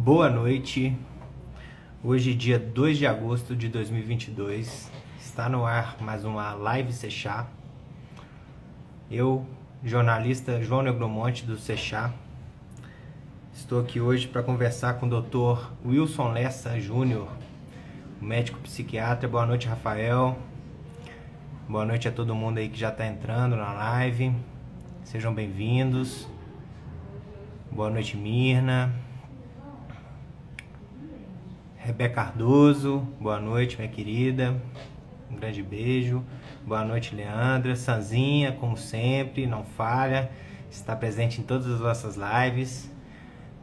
Boa noite. Hoje, dia 2 de agosto de 2022, está no ar mais uma live Sechá. Eu, jornalista João Negromonte do Sechá, estou aqui hoje para conversar com o Dr. Wilson Lessa Júnior, médico psiquiatra. Boa noite, Rafael. Boa noite a todo mundo aí que já está entrando na live. Sejam bem-vindos. Boa noite, Mirna. Rebeca Cardoso, boa noite, minha querida. Um grande beijo. Boa noite, Leandra. Sanzinha, como sempre, não falha. Está presente em todas as nossas lives.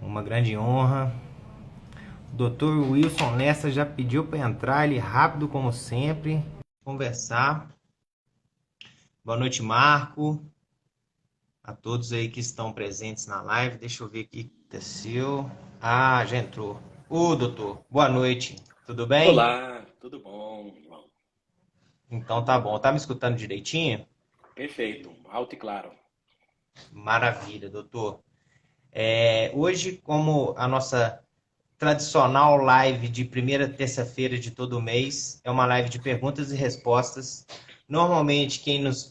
Uma grande honra. O Dr. Wilson Lessa já pediu para entrar, ele rápido, como sempre. Conversar. Boa noite, Marco. A todos aí que estão presentes na live. Deixa eu ver aqui o que aconteceu. Ah, já entrou. Ô, doutor, boa noite. Tudo bem? Olá, tudo bom, João? Então tá bom. Tá me escutando direitinho? Perfeito, alto e claro. Maravilha, doutor. Hoje, como a nossa tradicional live de primeira terça-feira de todo mês, é uma live de perguntas e respostas. Normalmente,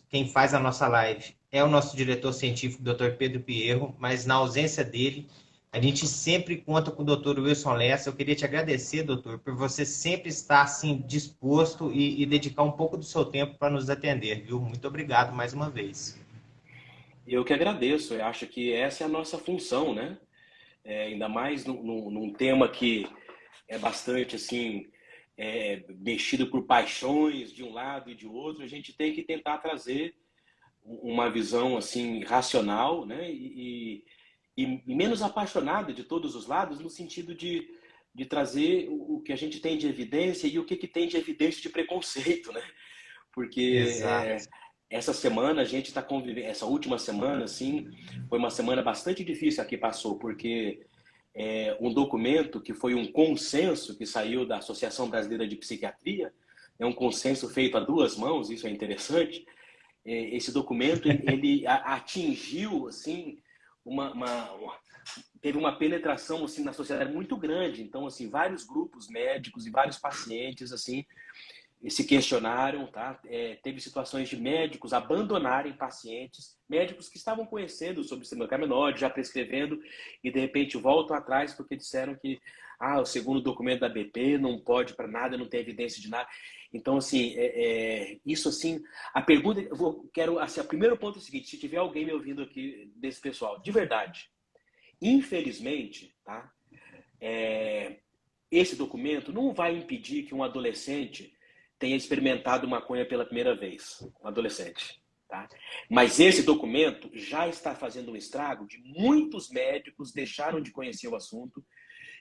quem faz a nossa live é o nosso diretor científico, Dr. Pedro Pierro, mas na ausência dele, a gente sempre conta com o Dr. Wilson Lessa. Eu queria te agradecer, doutor, por você sempre estar assim disposto e dedicar um pouco do seu tempo para nos atender, viu? Muito obrigado mais uma vez. Eu que agradeço, eu acho que essa é a nossa função, né? Ainda mais num tema que é bastante assim, mexido por paixões de um lado e de outro, a gente tem que tentar trazer uma visão assim racional, né? E menos apaixonada de todos os lados, no sentido de trazer o que a gente tem de evidência e o que tem de evidência de preconceito, né? Porque Exato. essa semana a gente está convivendo, essa última semana, assim, foi uma semana bastante difícil a que passou, porque um documento que foi um consenso que saiu da Associação Brasileira de Psiquiatria, é um consenso feito a duas mãos, isso é interessante. Esse documento ele atingiu assim teve uma penetração assim na sociedade muito grande. Então assim vários grupos médicos e vários pacientes assim se questionaram, tá? Teve situações de médicos abandonarem pacientes, médicos que estavam conhecendo sobre o sistema caminóide, já prescrevendo, e de repente voltam atrás porque disseram que o segundo documento da BP não pode para nada, não tem evidência de nada. Então, assim, isso assim, a pergunta, quero, assim, o primeiro ponto é o seguinte, se tiver alguém me ouvindo aqui desse pessoal, de verdade, infelizmente, tá? Esse documento não vai impedir que um adolescente tenha experimentado maconha pela primeira vez, um adolescente. Tá? Mas esse documento já está fazendo um estrago de muitos médicos deixaram de conhecer o assunto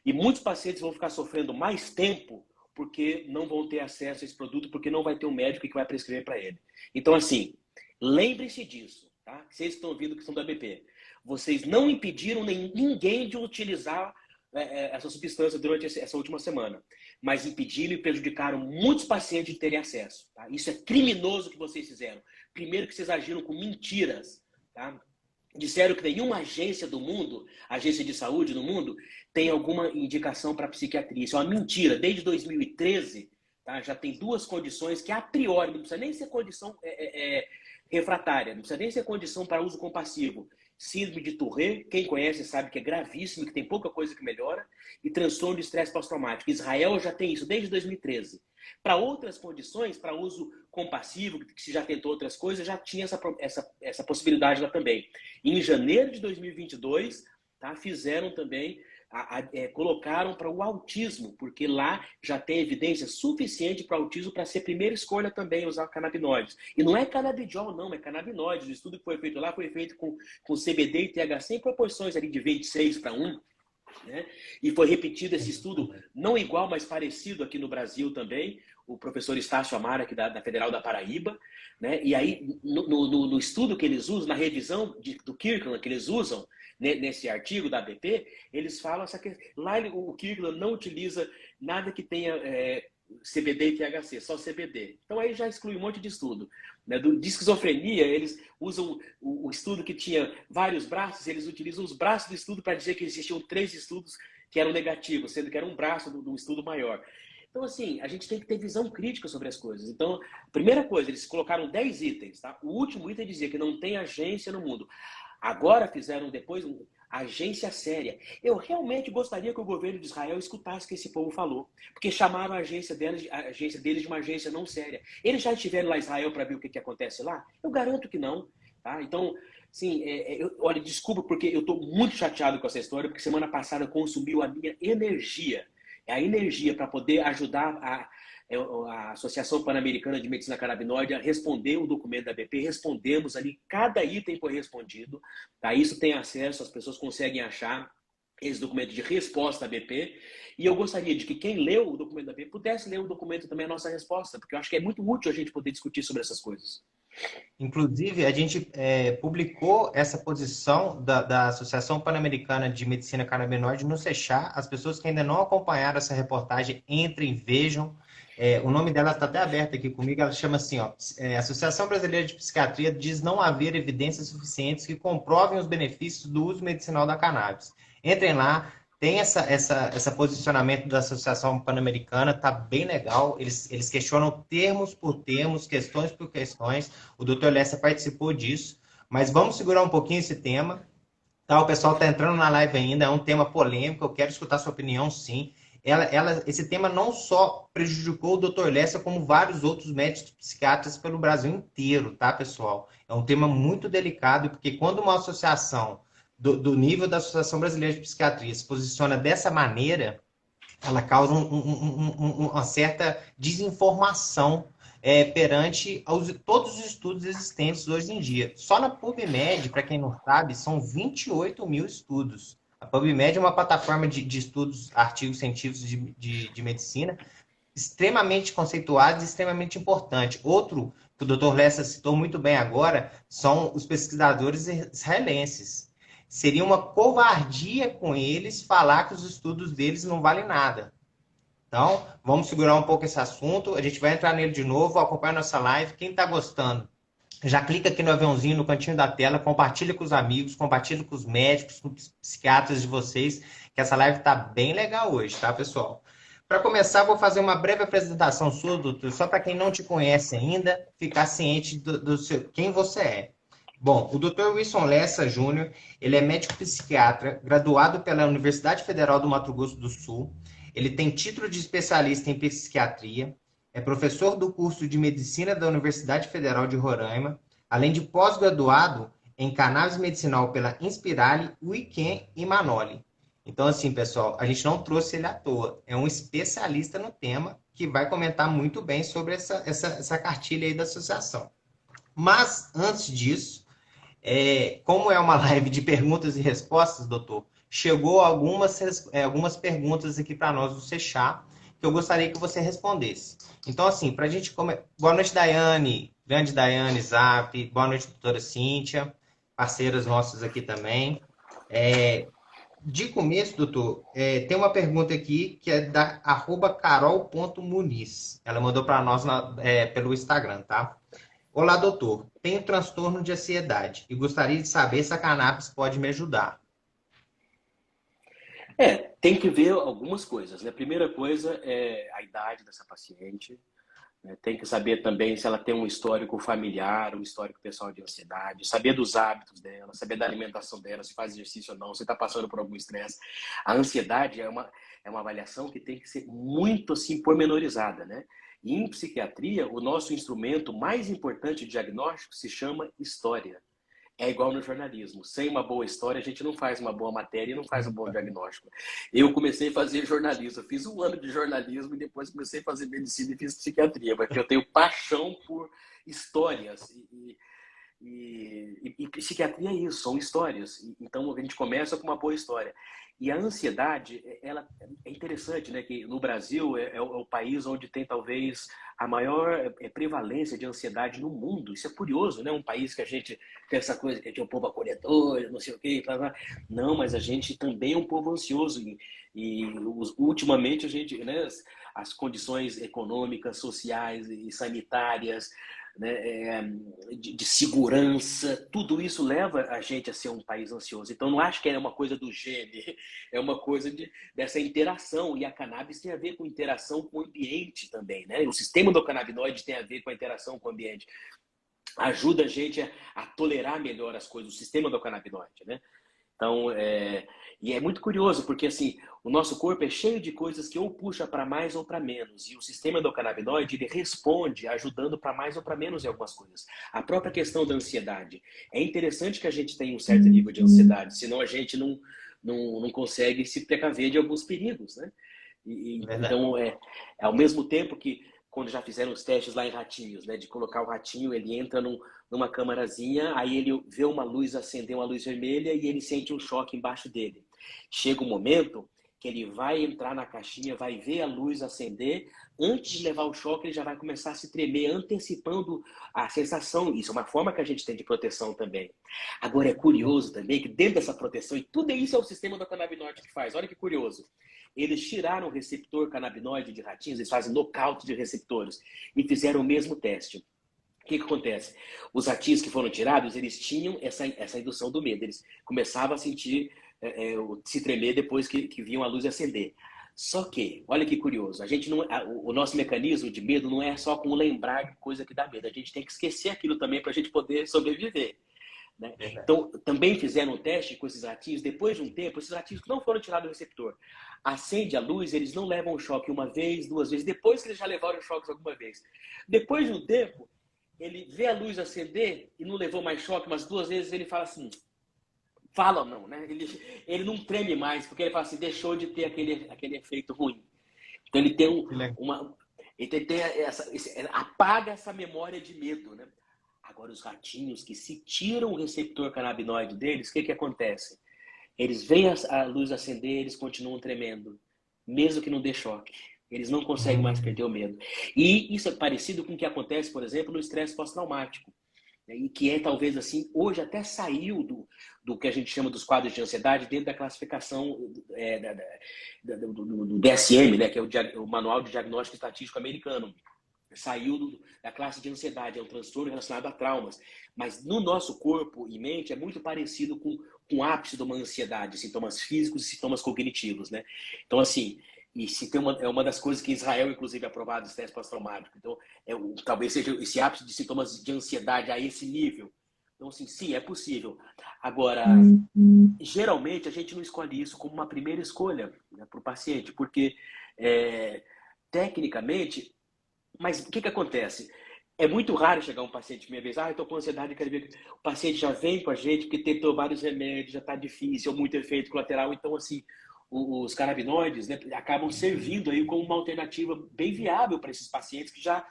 e muitos pacientes vão ficar sofrendo mais tempo porque não vão ter acesso a esse produto, porque não vai ter um médico que vai prescrever para ele. Então, assim, lembre-se disso, tá? Vocês que estão ouvindo que são da BP. Vocês não impediram ninguém de utilizar essa substância durante essa última semana, mas impediram e prejudicaram muitos pacientes de terem acesso. Tá? Isso é criminoso que vocês fizeram. Primeiro que vocês agiram com mentiras. Tá? Disseram que nenhuma agência do mundo, agência de saúde no mundo, tem alguma indicação para psiquiatria. Isso é uma mentira. Desde 2013, tá? Já tem duas condições que a priori, não precisa nem ser condição refratária, não precisa nem ser condição para uso compassivo. Síndrome de Tourette, quem conhece sabe que é gravíssimo, que tem pouca coisa que melhora, e transtorno de estresse pós-traumático. Israel já tem isso desde 2013. Para outras condições, para uso compassivo, que se já tentou outras coisas, já tinha essa possibilidade lá também. E em janeiro de 2022, tá, fizeram também, colocaram para o autismo, porque lá já tem evidência suficiente para o autismo para ser primeira escolha também usar canabinoides. E não é canabidiol, não, é canabinoides. O estudo que foi feito lá foi feito com CBD e THC em proporções ali de 26 para 1. Né? E foi repetido esse estudo, não igual, mas parecido aqui no Brasil também, o professor Estácio Amara, aqui da Federal da Paraíba. Né? E aí, no estudo que eles usam, na revisão do Kirkland que eles usam, né, nesse artigo da ABP, eles falam que lá o Kirkland não utiliza nada que tenha CBD e THC, só CBD. Então aí já exclui um monte de estudo. Né? De esquizofrenia, eles usam o estudo que tinha vários braços, eles utilizam os braços do estudo para dizer que existiam 3 estudos que eram negativos, sendo que era um braço de um estudo maior. Então, assim, a gente tem que ter visão crítica sobre as coisas. Então, primeira coisa, eles colocaram 10 itens, tá? O último item dizia que não tem agência no mundo. Agora fizeram depois agência séria. Eu realmente gostaria que o governo de Israel escutasse o que esse povo falou, porque chamaram a agência deles de uma agência não séria. Eles já estiveram lá em Israel para ver o que acontece lá? Eu garanto que não. Tá? Então, sim, olha, desculpa porque eu estou muito chateado com essa história, porque semana passada consumiu a minha energia. A energia para poder ajudar a Associação Pan-Americana de Medicina Canabinoide a responder o documento da BP. Respondemos ali, cada item foi respondido. Tá? Isso tem acesso, as pessoas conseguem achar esse documento de resposta da BP. E eu gostaria de que quem leu o documento da BP pudesse ler o documento também, a nossa resposta, porque eu acho que é muito útil a gente poder discutir sobre essas coisas. Inclusive, a gente publicou essa posição da Associação Pan-Americana de Medicina Canabinoide no Sechá. As pessoas que ainda não acompanharam essa reportagem, entrem, vejam. O nome dela está até aberto aqui comigo. Ela chama assim, ó, Associação Brasileira de Psiquiatria diz não haver evidências suficientes que comprovem os benefícios do uso medicinal da cannabis. Entrem lá. Tem essa posicionamento da Associação Pan-Americana, tá bem legal. Eles questionam termos por termos, questões por questões. O Dr. Lessa participou disso. Mas vamos segurar um pouquinho esse tema. Tá? O pessoal está entrando na live ainda, é um tema polêmico, eu quero escutar sua opinião, sim. Esse tema não só prejudicou o Dr. Lessa, como vários outros médicos psiquiatras pelo Brasil inteiro, tá, pessoal? É um tema muito delicado, porque quando uma associação do nível da Associação Brasileira de Psiquiatria se posiciona dessa maneira, ela causa uma certa desinformação perante todos os estudos existentes hoje em dia. Só na PubMed, para quem não sabe, são 28 mil estudos. A PubMed é uma plataforma de estudos, artigos científicos de medicina, extremamente conceituados e extremamente importante. Outro que o Dr. Lessa citou muito bem agora são os pesquisadores israelenses. Seria uma covardia com eles falar que os estudos deles não valem nada. Então, vamos segurar um pouco esse assunto. A gente vai entrar nele de novo, acompanha a nossa live. Quem está gostando, já clica aqui no aviãozinho no cantinho da tela, compartilha com os amigos, compartilha com os médicos, com os psiquiatras de vocês, que essa live está bem legal hoje, tá, pessoal? Para começar, vou fazer uma breve apresentação sua, doutor, só para quem não te conhece ainda, ficar ciente do quem você é. Bom, o Dr. Wilson Lessa Júnior, ele é médico psiquiatra, graduado pela Universidade Federal do Mato Grosso do Sul. Ele tem título de especialista em psiquiatria, é professor do curso de medicina da Universidade Federal de Roraima, além de pós-graduado em cannabis medicinal pela Inspirali, Weekend e Manoli. Então, assim, pessoal, a gente não trouxe ele à toa. É um especialista no tema que vai comentar muito bem sobre essa cartilha aí da associação. Mas, antes disso, como é uma live de perguntas e respostas, doutor, chegou algumas perguntas aqui para nós do Sechá, que eu gostaria que você respondesse. Então, assim, para a gente começar... Boa noite, Daiane, grande Daiane Zap, boa noite, doutora Cíntia, parceiras nossas aqui também. De começo, doutor, tem uma pergunta aqui que é da @carol.muniz. Ela mandou para nós pelo Instagram, tá? Olá, doutor. Tenho transtorno de ansiedade e gostaria de saber se a cannabis pode me ajudar. Tem que ver algumas coisas, né? Primeira coisa é a idade dessa paciente, né? Tem que saber também se ela tem um histórico familiar, um histórico pessoal de ansiedade, saber dos hábitos dela, saber da alimentação dela, se faz exercício ou não, se está passando por algum estresse. A ansiedade é uma avaliação que tem que ser muito assim pormenorizada, né? E em psiquiatria, o nosso instrumento mais importante de diagnóstico se chama história. É igual no jornalismo. Sem uma boa história, a gente não faz uma boa matéria e não faz um bom diagnóstico. Eu comecei a fazer jornalismo. Eu fiz 1 ano de jornalismo e depois comecei a fazer medicina e fiz psiquiatria. Porque eu tenho paixão por histórias. E psiquiatria é isso, são histórias. Então, a gente começa com uma boa história. E a ansiedade, ela é interessante, né? Que no Brasil é o país onde tem talvez a maior prevalência de ansiedade no mundo. Isso é curioso, né? Um país que a gente tem essa coisa que é um povo acolhedor, não sei o quê. Blá, blá. Não, mas a gente também é um povo ansioso. Ultimamente a gente, né? As condições econômicas, sociais e sanitárias, né, de segurança, tudo isso leva a gente a ser um país ansioso. Então, não acho que é uma coisa do gene, é uma coisa dessa interação. E a cannabis tem a ver com interação com o ambiente também, né? O sistema endocannabinoide tem a ver com a interação com o ambiente. Ajuda a gente a tolerar melhor as coisas, o sistema endocannabinoide, né? Então, e é muito curioso, porque assim, o nosso corpo é cheio de coisas que ou puxa para mais ou para menos. E o sistema endocannabinoide, ele responde ajudando para mais ou para menos em algumas coisas. A própria questão da ansiedade. É interessante que a gente tenha um certo nível de ansiedade, senão a gente não consegue se precaver de alguns perigos, né? Então, ao mesmo tempo que quando já fizeram os testes lá em ratinhos, né, de colocar o ratinho, ele entra numa câmarazinha, aí ele vê uma luz acender, uma luz vermelha, e ele sente um choque embaixo dele. Chega um momento que ele vai entrar na caixinha, vai ver a luz acender, antes de levar o choque, ele já vai começar a se tremer, antecipando a sensação. Isso é uma forma que a gente tem de proteção também. Agora, é curioso também que dentro dessa proteção, e tudo isso é o sistema do canabinoide que faz, olha que curioso. Eles tiraram o receptor canabinoide de ratinhos, eles fazem nocaute de receptores, e fizeram o mesmo teste. O que acontece? Os ratinhos que foram tirados, eles tinham essa indução do medo. Eles começavam a sentir, se tremer depois que viam a luz acender. Só que, olha que curioso, o nosso mecanismo de medo não é só com lembrar de coisa que dá medo. A gente tem que esquecer aquilo também para a gente poder sobreviver. Né? Então, também fizeram um teste com esses ratinhos. Depois de um tempo, esses ratinhos que não foram tirados do receptor, acende a luz, eles não levam o choque uma vez, duas vezes, depois que eles já levaram o choque alguma vez. Depois de um tempo, ele vê a luz acender e não levou mais choque, mas duas vezes ele fala assim, fala ou não, né? Ele não treme mais, porque ele fala assim, deixou de ter aquele efeito ruim. Então ele tem apaga essa memória de medo, né? Agora, os ratinhos que se tiram o receptor canabinoide deles, o que acontece? Eles veem a luz acender, eles continuam tremendo, mesmo que não dê choque. Eles não conseguem mais perder o medo. E isso é parecido com o que acontece, por exemplo, no estresse pós-traumático. E que é, talvez assim, hoje até saiu do que a gente chama dos quadros de ansiedade dentro da classificação do DSM, né, que é o Manual de Diagnóstico Estatístico Americano. Saiu da classe de ansiedade, é um transtorno relacionado a traumas. Mas no nosso corpo e mente é muito parecido com o ápice de uma ansiedade, sintomas físicos e sintomas cognitivos, né? Então, assim, é uma das coisas que Israel, inclusive, aprovado o estresse pós-traumático. Então, talvez seja esse ápice de sintomas de ansiedade a esse nível. Então, assim, sim, é possível. Agora, geralmente, a gente não escolhe isso como uma primeira escolha, né, para o paciente, porque, tecnicamente, mas o que acontece? É muito raro chegar um paciente minha vez, eu estou com ansiedade, quero ver. O paciente já vem com a gente porque tentou vários remédios, já está difícil, ou muito efeito colateral. Então, assim, os canabinoides, né, acabam servindo aí como uma alternativa bem viável para esses pacientes que já...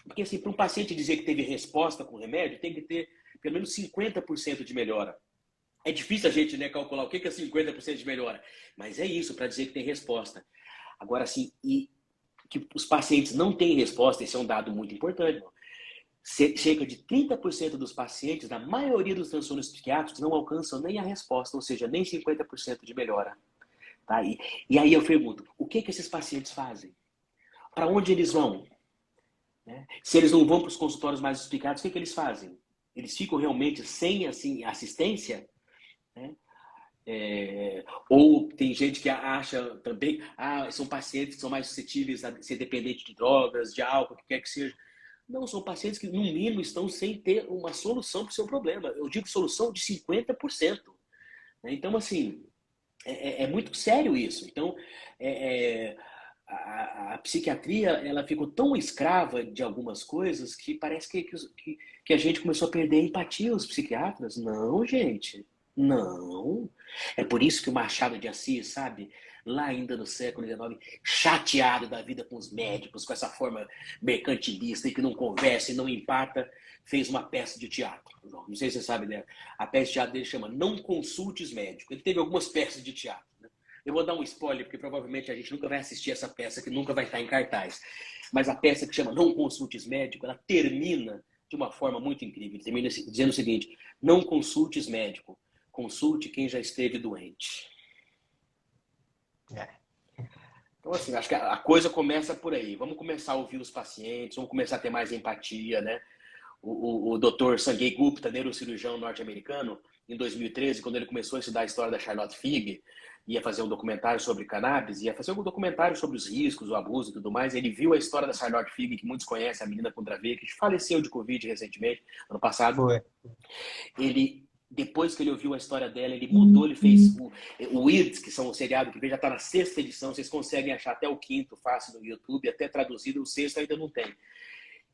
Porque, assim, para um paciente dizer que teve resposta com o remédio, tem que ter pelo menos 50% de melhora. É difícil a gente, né, calcular o que é 50% de melhora, mas é isso, para dizer que tem resposta. Agora, assim, que os pacientes não têm resposta, esse é um dado muito importante. Cerca de 30% dos pacientes, na maioria dos transtornos psiquiátricos, não alcançam nem a resposta, ou seja, nem 50% de melhora. Tá? E aí eu pergunto, o que esses pacientes fazem? Para onde eles vão? Né? Se eles não vão para os consultórios mais psiquiátricos, o que eles fazem? Eles ficam realmente sem assim, assistência? Né? Ou tem gente que acha também, são pacientes que são mais suscetíveis a ser dependentes de drogas, de álcool, o que quer que seja. Não, são pacientes que, no mínimo, estão sem ter uma solução para o seu problema. Eu digo solução de 50%. Né? Então, assim, é muito sério isso. Então, a psiquiatria, ela ficou tão escrava de algumas coisas que parece que a gente começou a perder a empatia aos psiquiatras. Não, gente. Não. É por isso que o Machado de Assis, sabe, lá ainda no século XIX, chateado da vida com os médicos, com essa forma mercantilista e que não conversa e não empata, fez uma peça de teatro. Não sei se você sabe, né? A peça de teatro dele chama Não Consultes Médico. Ele teve algumas peças de teatro. Né? Eu vou dar um spoiler, porque provavelmente a gente nunca vai assistir essa peça, que nunca vai estar em cartaz. Mas a peça que chama Não Consultes Médico, ela termina de uma forma muito incrível. Ele termina dizendo o seguinte: não consultes médico, consulte quem já esteve doente. Então, assim, acho que a coisa começa por aí. Vamos começar a ouvir os pacientes, vamos começar a ter mais empatia, né? o Dr. Sanjay Gupta, neurocirurgião norte-americano, em 2013, quando ele começou a estudar a história da Charlotte Fig, ia fazer um documentário sobre cannabis, ia fazer um documentário sobre os riscos, o abuso e tudo mais. Ele viu a história da Charlotte Fig, que muitos conhecem, a menina com Dravet, que faleceu de Covid recentemente, ano passado. Foi. Ele, depois que ele ouviu a história dela, ele mudou, ele fez o Weeds, que são o seriado que já está na 6ª edição, vocês conseguem achar até o 5º fácil no YouTube, até traduzido, o 6º ainda não tem.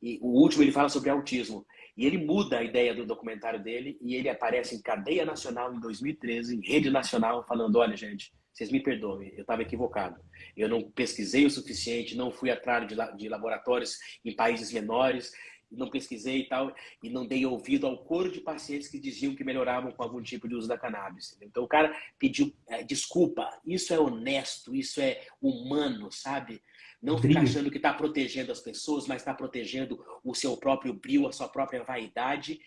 E o último ele fala sobre autismo. E ele muda a ideia do documentário dele e ele aparece em cadeia nacional em 2013, em rede nacional, falando: olha, gente, vocês me perdoem, eu estava equivocado. Eu não pesquisei o suficiente, não fui atrás de laboratórios em países menores, não pesquisei e tal, e não dei ouvido ao coro de pacientes que diziam que melhoravam com algum tipo de uso da cannabis. Então o cara pediu desculpa. Isso é honesto, isso é humano, sabe? Não ficar Brilho. achando que está protegendo as pessoas, mas está protegendo o seu próprio brio, a sua própria vaidade.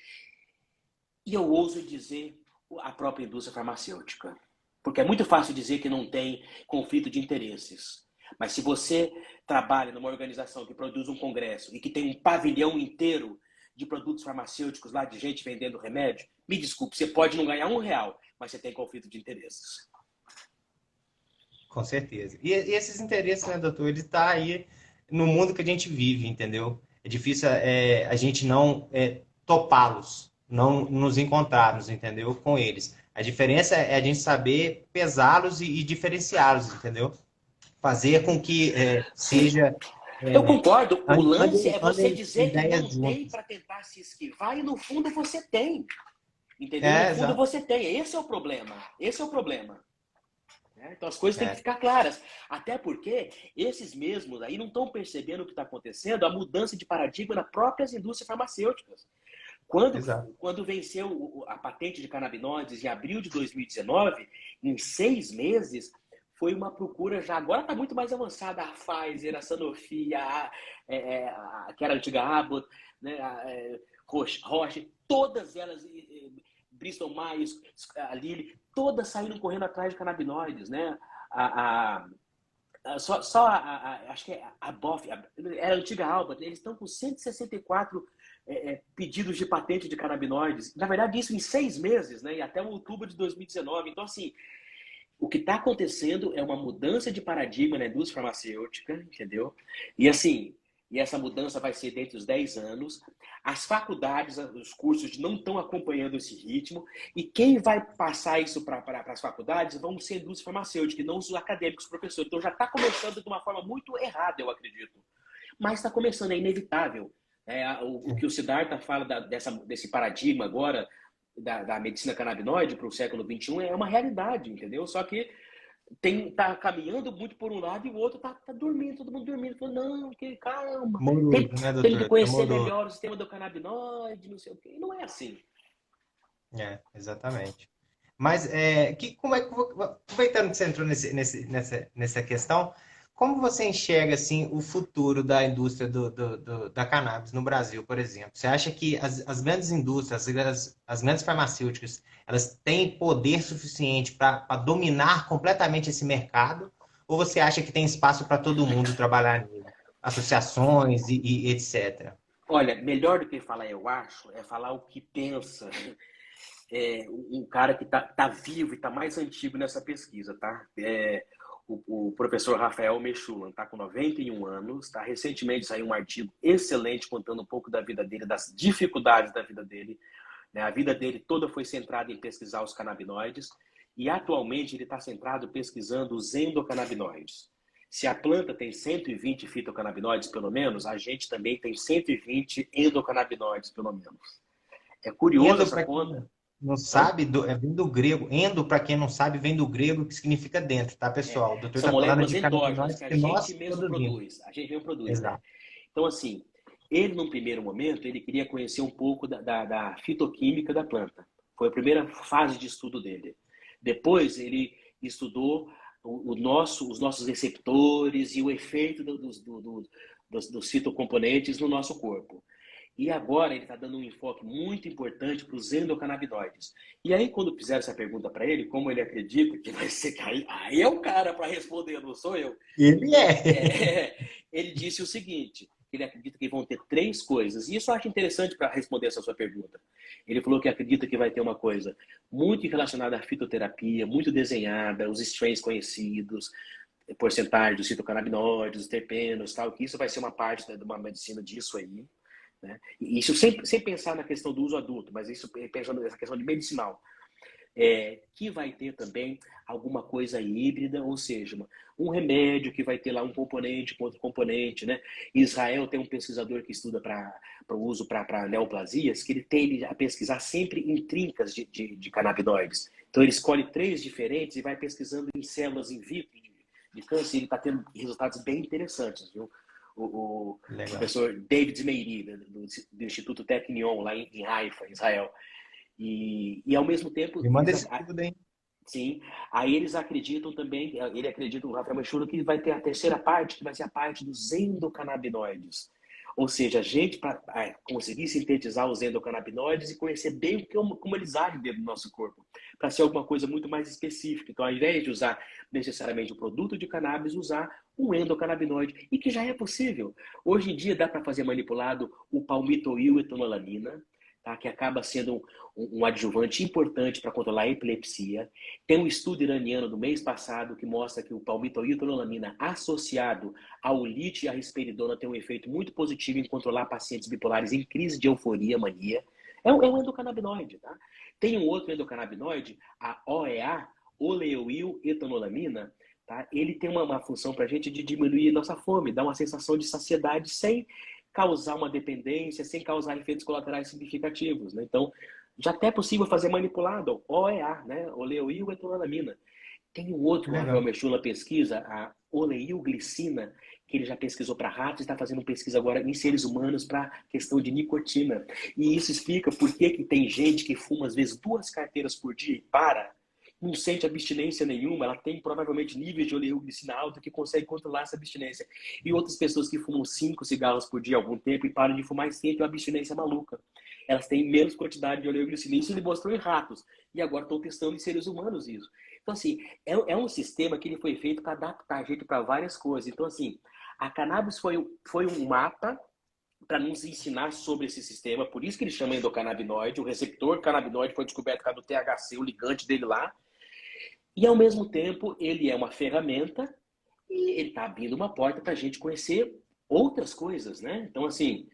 E eu ouso dizer a própria indústria farmacêutica. Porque é muito fácil dizer que não tem conflito de interesses. Mas se você trabalha numa organização que produz um congresso e que tem um pavilhão inteiro de produtos farmacêuticos lá, de gente vendendo remédio, me desculpe, você pode não ganhar R$1, mas você tem conflito de interesses. Com certeza. E esses interesses, né, doutor, ele está aí no mundo que a gente vive, entendeu? É difícil a gente não topá-los, não nos encontrarmos, entendeu? Com eles. A diferença é a gente saber pesá-los e diferenciá-los, entendeu? Fazer com que seja. Eu concordo. O lance é você Andem dizer que ideias não tem juntas. para tentar se esquivar e no fundo você tem. Entendeu? No É, fundo exato. você tem. Esse é o problema. Esse é o problema. Então as coisas têm que É, ficar claras. Até porque esses mesmos aí não estão percebendo o que está acontecendo, a mudança de paradigma nas próprias indústrias farmacêuticas. Quando, exato. quando venceu a patente de canabinoides em abril de 2019, em 6 meses, foi uma procura já. Agora está muito mais avançada a Pfizer, a Sanofi, que era a antiga Abbott, né, Roche, todas elas, Bristol Myers, a Lilly, todas saíram correndo atrás de canabinoides, né? Acho que a BOF, era a antiga Abbott, eles estão com 164 pedidos de patente de canabinoides. Na verdade, isso em 6 meses, né? E até outubro de 2019. Então, assim, o que está acontecendo é uma mudança de paradigma na indústria farmacêutica, entendeu? E assim, essa mudança vai ser dentro dos 10 anos. As faculdades, os cursos não estão acompanhando esse ritmo. E quem vai passar isso para as faculdades vão ser a indústria farmacêutica, e não os acadêmicos, os professores. Então já está começando de uma forma muito errada, eu acredito. Mas está começando, é inevitável. O que o Siddhartha fala desse paradigma agora, da medicina canabinoide para o século XXI, é uma realidade, entendeu? Só que tá caminhando muito por um lado e o outro tá dormindo, todo mundo dormindo. Falando, não, calma, Moroso, né, tem que doutor? Tá conhecer moroso. melhor o sistema do canabinoide, não sei o quê. E não é assim. Exatamente. Mas como é que aproveitando que você entrou nessa questão, como você enxerga assim o futuro da indústria da cannabis no Brasil, por exemplo? Você acha que as grandes indústrias, as grandes farmacêuticas, elas têm poder suficiente para dominar completamente esse mercado? Ou você acha que tem espaço para todo mundo trabalhar nele? Associações e etc. Olha, melhor do que falar eu acho, é falar o que pensa um cara que tá vivo e tá mais antigo nessa pesquisa, tá? O professor Rafael Mechulan tá com 91 anos, tá? Recentemente saiu um artigo excelente contando um pouco da vida dele, das dificuldades da vida dele, né? A vida dele toda foi centrada em pesquisar os canabinoides e atualmente ele está centrado pesquisando os endocannabinoides. Se a planta tem 120 fitocannabinoides pelo menos, a gente também tem 120 endocannabinoides pelo menos. É curioso Endo, essa para conta. quem não Oi? sabe, vem do grego. Endo, para quem não sabe, vem do grego que significa dentro, tá, pessoal? O doutor São está falando moléculas de endógenas canabinoides que a que gente nós mesmo produzimos. produz. A gente mesmo produz, né? Exato. Então, assim, ele, num primeiro momento, ele queria conhecer um pouco da fitoquímica da planta. Foi a primeira fase de estudo dele. Depois, ele estudou os nossos receptores e o efeito dos fitocomponentes no nosso corpo. E agora ele está dando um enfoque muito importante para os endocannabinoides. E aí, quando fizeram essa pergunta para ele, como ele acredita que vai ser aí é o cara para responder, não sou eu. Ele é. Ele disse o seguinte: ele acredita que vão ter 3 coisas. E isso eu acho interessante para responder essa sua pergunta. Ele falou que acredita que vai ter uma coisa muito relacionada à fitoterapia, muito desenhada, os strains conhecidos, porcentagem dos fitocannabinoides, os terpenos, tal, que isso vai ser uma parte de uma medicina disso aí. Né? E isso sem pensar na questão do uso adulto, mas isso pensando nessa questão de medicinal. Que vai ter também alguma coisa híbrida, ou seja, um remédio que vai ter lá um componente com outro componente, né? Israel tem um pesquisador que estuda para o uso para neoplasias, que ele tende a pesquisar sempre em trincas de canabinoides. Então ele escolhe 3 diferentes e vai pesquisando em células in vitro de câncer, e ele está tendo resultados bem interessantes, viu? O professor David Meiri, do Instituto Technion, lá em Haifa, em Israel. E ao mesmo tempo... Me manda esse tudo, hein? Sim. Aí eles acreditam também, ele acredita, o Rafael Mechuro, que vai ter a terceira parte, que vai ser a parte dos endocannabinoides. Ou seja, a gente para conseguir sintetizar os endocannabinoides e conhecer bem como eles agem dentro do nosso corpo, para ser alguma coisa muito mais específica. Então, ao invés de usar necessariamente o produto de cannabis, usar um endocannabinoide, e que já é possível. Hoje em dia dá para fazer manipulado o palmitoil etanolamina, tá? Que acaba sendo um adjuvante importante para controlar a epilepsia. Tem um estudo iraniano do mês passado que mostra que o palmitoil-etanolamina associado ao lítio e à risperidona tem um efeito muito positivo em controlar pacientes bipolares em crise de euforia, mania. É um endocannabinoide, tá? Tem um outro endocannabinoide, a OEA, oleoil-etanolamina, tá? Ele tem uma função para a gente de diminuir nossa fome, dar uma sensação de saciedade sem causar uma dependência, sem causar efeitos colaterais significativos, né? Então, já até é possível fazer manipulado, OEA, né? Oleoil-etanolamina. Tem um outro que o Rafael Mechula pesquisa, a oleilglicina, que ele já pesquisou para ratos e está fazendo pesquisa agora em seres humanos para questão de nicotina. E isso explica por que tem gente que fuma, às vezes, 2 carteiras por dia e para, não sente abstinência nenhuma, ela tem provavelmente níveis de oleoglicina alto que consegue controlar essa abstinência. E outras pessoas que fumam 5 cigarros por dia há algum tempo e param de fumar e sentem uma abstinência maluca. Elas têm menos quantidade de oleoglicina. Isso ele mostrou em ratos. E agora estão testando em seres humanos isso. Então, assim, é um sistema que ele foi feito para adaptar a gente para várias coisas. Então, assim, a cannabis foi um mapa para nos ensinar sobre esse sistema. Por isso que ele chama endocannabinoide. O receptor canabinoide foi descoberto por causa do THC, o ligante dele lá. E, ao mesmo tempo, ele é uma ferramenta e ele está abrindo uma porta para a gente conhecer outras coisas, né? Então, assim,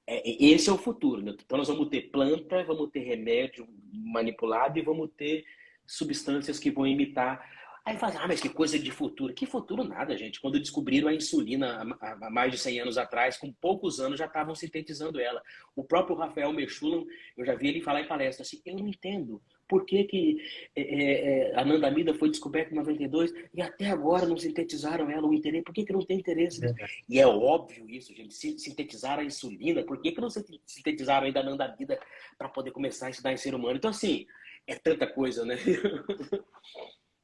esse é o futuro, né? Então, nós vamos ter planta, vamos ter remédio manipulado e vamos ter substâncias que vão imitar. Aí fala, mas que coisa de futuro. Que futuro nada, gente. Quando descobriram a insulina há mais de 100 anos atrás, com poucos anos já estavam sintetizando ela. O próprio Rafael Mechoulam, eu já vi ele falar em palestra assim, eu não entendo por que a anandamida foi descoberta em 92 e até agora não sintetizaram ela, o interesse. Por que não tem interesse nisso? E é óbvio isso, gente. Se sintetizaram a insulina, por que não sintetizaram ainda a anandamida para poder começar a estudar em ser humano? Então, assim, é tanta coisa, né?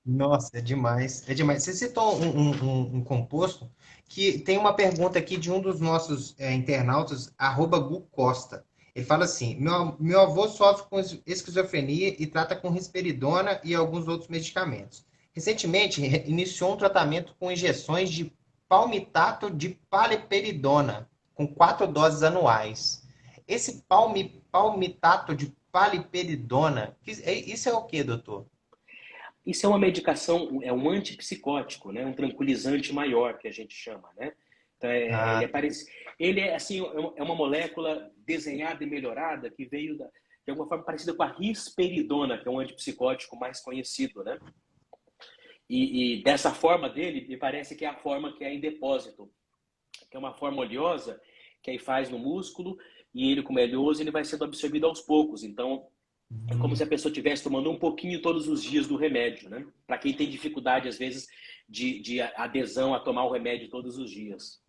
Nossa, é demais. É demais. Você citou um composto que tem uma pergunta aqui de um dos nossos internautas, @gucosta. Ele fala assim: meu avô sofre com esquizofrenia e trata com risperidona e alguns outros medicamentos. Recentemente, iniciou um tratamento com injeções de palmitato de paliperidona, com 4 doses anuais. Esse palmitato de paliperidona, isso é o que, doutor? Isso é uma medicação, é um antipsicótico, né? Um tranquilizante maior, que a gente chama, né? Então, ele é assim, é uma molécula desenhada e melhorada que veio de alguma forma parecida com a risperidona, que é um antipsicótico mais conhecido, né? E dessa forma dele, me parece que é a forma que é em depósito, que é uma forma oleosa, que aí faz no músculo, e ele, como é oleoso, ele vai sendo absorvido aos poucos. Então, é como se a pessoa estivesse tomando um pouquinho todos os dias do remédio, né? Para quem tem dificuldade, às vezes, de adesão a tomar o remédio todos os dias.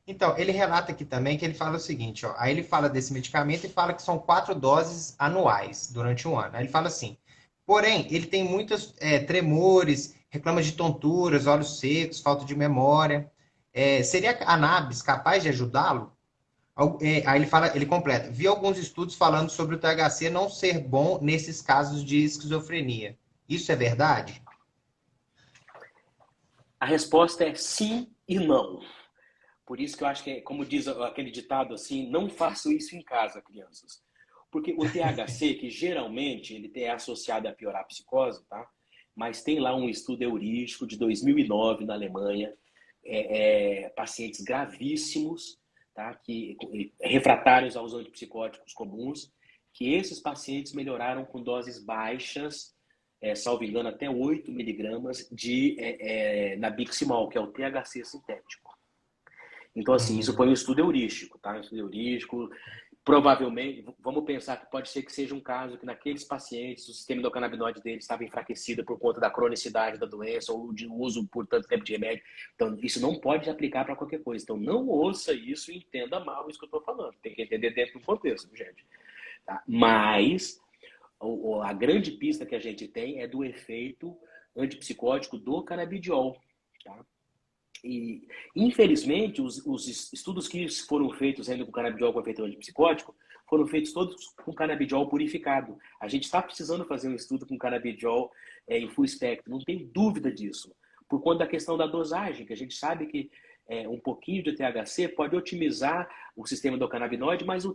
Então, ele relata aqui também que ele fala o seguinte, ó, aí ele fala desse medicamento e fala que são 4 doses anuais durante um ano. Aí ele fala assim, porém, ele tem muitos tremores, reclama de tonturas, olhos secos, falta de memória. Seria a cannabis capaz de ajudá-lo? Aí ele fala, ele completa, vi alguns estudos falando sobre o THC não ser bom nesses casos de esquizofrenia. Isso é verdade? A resposta é sim e não. Por isso que eu acho que, como diz aquele ditado assim, não façam isso em casa, crianças. Porque o THC, que geralmente ele é associado a piorar a psicose, tá? Mas tem lá um estudo heurístico de 2009 na Alemanha, pacientes gravíssimos, tá? Que refratários aos antipsicóticos comuns, que esses pacientes melhoraram com doses baixas, salvo engano, até 8 miligramas de nabiximol, que é o THC sintético. Então, assim, isso foi um estudo heurístico, tá? Um estudo heurístico. Provavelmente, vamos pensar que pode ser que seja um caso que naqueles pacientes o sistema endocannabinoide deles estava enfraquecido por conta da cronicidade da doença ou de uso por tanto tempo de remédio. Então, isso não pode aplicar para qualquer coisa. Então, não ouça isso e entenda mal isso que eu estou falando. Tem que entender dentro do contexto, gente. Tá? Mas a grande pista que a gente tem é do efeito antipsicótico do canabidiol. Tá? E, infelizmente, os estudos que foram feitos ainda com canabidiol com efeito antipsicótico foram feitos todos com canabidiol purificado. A gente está precisando fazer um estudo com canabidiol em full spectrum, não tem dúvida disso. Por conta da questão da dosagem, que a gente sabe que um pouquinho de THC pode otimizar o sistema endocannabinoide, mas o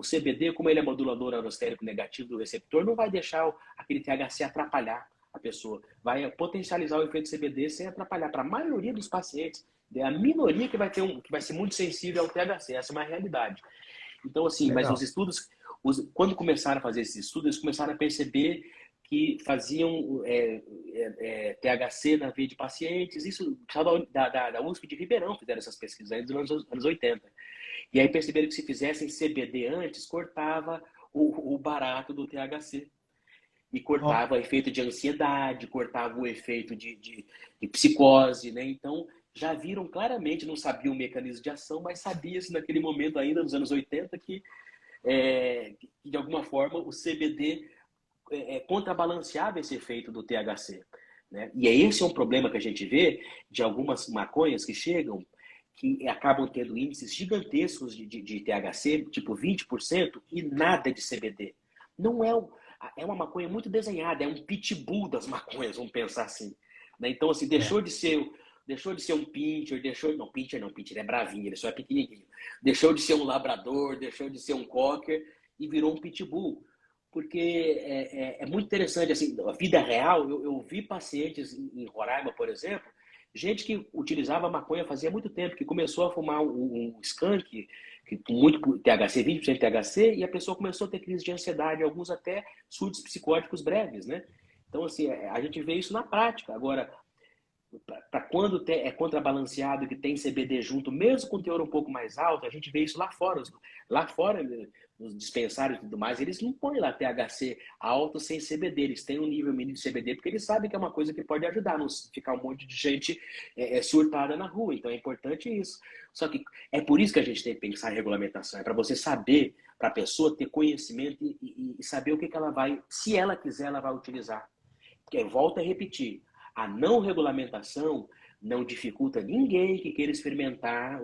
CBD, como ele é modulador alostérico negativo do receptor, não vai deixar aquele THC atrapalhar a pessoa. Vai potencializar o efeito CBD sem atrapalhar. Para a maioria dos pacientes, é a minoria que vai ser muito sensível ao THC. Essa é uma realidade. Então, assim, mas os Legal. estudos, quando começaram a fazer esses estudos, eles começaram a perceber que faziam THC na veia de pacientes, isso da USP de Ribeirão fizeram essas pesquisas aí nos anos 80. E aí perceberam que se fizessem CBD antes, cortava o barato do THC. E Ó, cortava o efeito de ansiedade, cortava o efeito de psicose, né? Então, já viram claramente, não sabiam o mecanismo de ação, mas sabia-se naquele momento ainda, nos anos 80, que de alguma forma o CBD contrabalanceava esse efeito do THC. Né? E esse é um problema que a gente vê de algumas maconhas que chegam, que acabam tendo índices gigantescos de THC, tipo 20%, e nada de CBD. Não é uma maconha muito desenhada, é um pitbull das maconhas, vamos pensar assim. Né? Então, assim, é. deixou de ser um pincher, pincher é bravinho, ele só é pequenininho. Deixou de ser um labrador, deixou de ser um cocker e virou um pitbull. Porque é muito interessante, assim, a vida real, eu vi pacientes em Roraima, por exemplo, gente que utilizava maconha fazia muito tempo, que começou a fumar um skunk, com muito THC, 20% de THC, e a pessoa começou a ter crise de ansiedade, alguns até surtos psicóticos breves, né? Então, assim, a gente vê isso na prática. Agora, para quando é contrabalanceado que tem CBD junto, mesmo com teor um pouco mais alto, a gente vê isso lá fora. Lá fora, nos dispensários e tudo mais, eles não põem lá THC alto sem CBD. Eles têm um nível mínimo de CBD porque eles sabem que é uma coisa que pode ajudar a não ficar um monte de gente surtada na rua. Então é importante isso. Só que é por isso que a gente tem que pensar em regulamentação. É para você saber, para a pessoa ter conhecimento e saber o que ela vai, se ela quiser, ela vai utilizar. Porque, volto a repetir, a não regulamentação não dificulta ninguém que queira experimentar.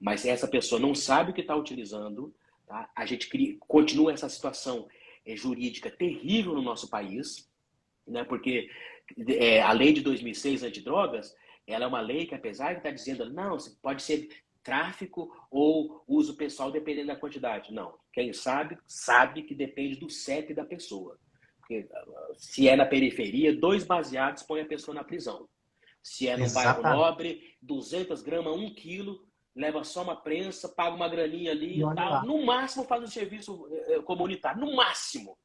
Mas essa pessoa não sabe o que está utilizando, tá? A gente continua essa situação jurídica terrível no nosso país, né? Porque a lei de 2006 antidrogas, ela é uma lei que, apesar de estar dizendo, não, pode ser tráfico ou uso pessoal dependendo da quantidade. Não, quem sabe, sabe que depende do CEP da pessoa. Porque, se é na periferia, 2 baseados põe a pessoa na prisão. Se é no bairro Exatamente. nobre, 200 gramas, 1 quilo, leva só uma prensa, paga uma graninha ali E e olha tal. lá. No máximo faz um serviço comunitário, no máximo.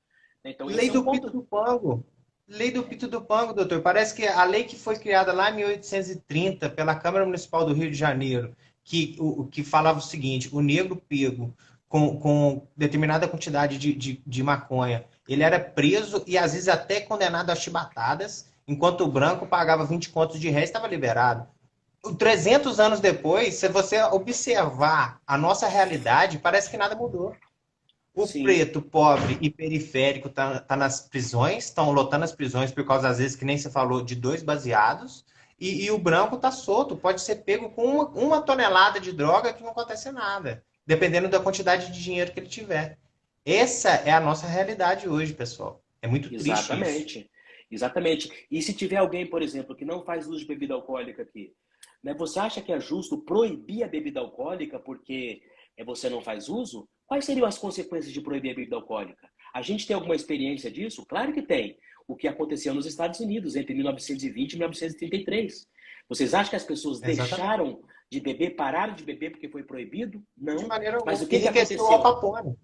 Então Lei esse é um do Pito ponto. do Pango. Lei do Pito do Pango, doutor. Parece que a lei que foi criada lá em 1830 pela Câmara Municipal do Rio de Janeiro, que falava o seguinte: o negro pego com determinada quantidade de maconha, ele era preso e às vezes até condenado a chibatadas, enquanto o branco pagava 20 contos de réis e estava liberado. 300 anos depois, se você observar a nossa realidade, parece que nada mudou. O Sim, preto, pobre e periférico tá nas prisões, estão lotando as prisões por causa, às vezes, que nem você falou, de 2 baseados, e o branco tá solto, pode ser pego com uma tonelada de droga que não acontece nada, dependendo da quantidade de dinheiro que ele tiver. Essa é a nossa realidade hoje, pessoal. É muito triste isso. exatamente. Exatamente. E se tiver alguém, por exemplo, que não faz uso de bebida alcoólica aqui, Né? Você acha que é justo proibir a bebida alcoólica porque você não faz uso? Quais seriam as consequências de proibir a bebida alcoólica? A gente tem alguma experiência disso? Claro que tem. O que aconteceu nos Estados Unidos entre 1920 e 1933. Vocês acham que as pessoas Exatamente. deixaram de beber, pararam de beber porque foi proibido? De Não. maneira Mas alguma. o que, que Enriqueceu o aconteceu? Al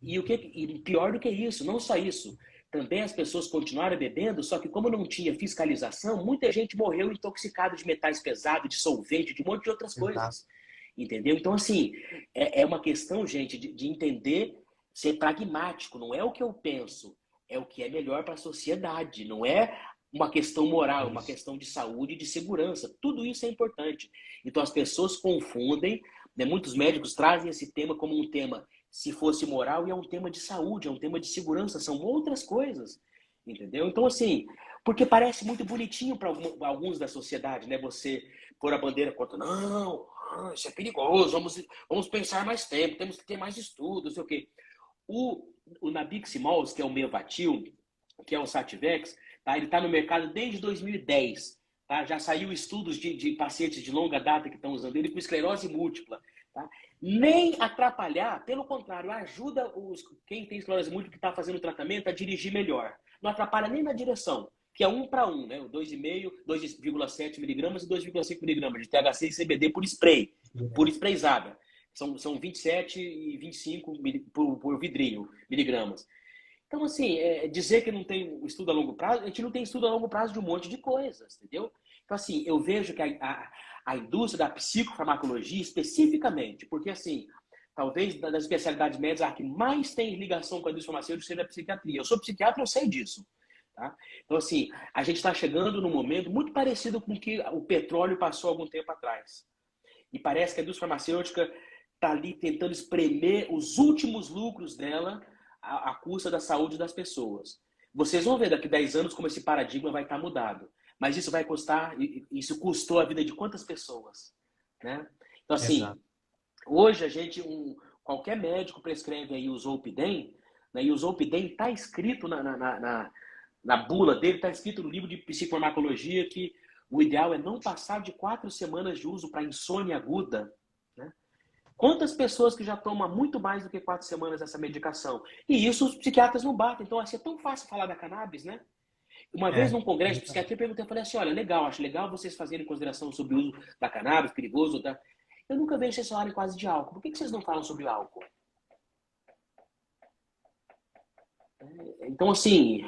E pior do que isso, não só isso. Também as pessoas continuaram bebendo, só que como não tinha fiscalização, muita gente morreu intoxicada de metais pesados, de solvente, de um monte de outras Exato. coisas. Entendeu? Então, assim, é uma questão, gente, de entender, ser pragmático. Não é o que eu penso, é o que é melhor para a sociedade. Não é uma questão moral, uma Isso. questão de saúde e de segurança. Tudo isso é importante. Então, as pessoas confundem, né? Muitos médicos trazem esse tema como um tema, se fosse moral, e é um tema de saúde, é um tema de segurança, são outras coisas. Entendeu? Então, assim, porque parece muito bonitinho para alguns da sociedade, né? Você pôr a bandeira contra, não, isso é perigoso, vamos pensar mais tempo, temos que ter mais estudos, não sei o quê. O Nabiximols, que é o Mevatil, que é o Sativex, tá? Ele está no mercado desde 2010. Tá? Já saiu estudos de pacientes de longa data que estão usando ele com esclerose múltipla. Tá? Nem atrapalhar, pelo contrário, ajuda quem tem esclerose múltipla que está fazendo o tratamento a dirigir melhor. Não atrapalha nem na direção, que é 1 para 1, né? O 2,5, 2,7 miligramas e 2,5 miligramas de THC e CBD por sprayzada. São 27 e 25 por vidrinho, miligramas. Então, assim, dizer que não tem estudo a longo prazo, a gente não tem estudo a longo prazo de um monte de coisas, entendeu? Então, assim, eu vejo que a indústria da psicofarmacologia, especificamente, porque, assim, talvez das especialidades médicas, a que mais tem ligação com a indústria farmacêutica seja a psiquiatria. Eu sou psiquiatra, eu sei disso. Tá? Então, assim, a gente está chegando num momento muito parecido com o que o petróleo passou algum tempo atrás. E parece que a indústria farmacêutica está ali tentando espremer os últimos lucros dela à custa da saúde das pessoas. Vocês vão ver daqui a 10 anos como esse paradigma vai estar mudado. Mas isso vai custar, isso custou a vida de quantas pessoas? Né? Então, assim, Exato. hoje qualquer médico prescreve aí o Zolpidem, né? E o Zolpidem está escrito na bula dele, está escrito no livro de psicofarmacologia que o ideal é não passar de 4 semanas de uso para insônia aguda. Né? Quantas pessoas que já tomam muito mais do que 4 semanas essa medicação? E isso os psiquiatras não batem. Então, assim, é tão fácil falar da cannabis, né? Uma vez É. num congresso de psiquiatria, eu perguntei, eu falei assim, olha, legal, acho legal vocês fazerem consideração sobre o uso da cannabis, perigoso, tá? Eu nunca vejo vocês falarem quase de álcool. Por que vocês não falam sobre o álcool? Então, assim,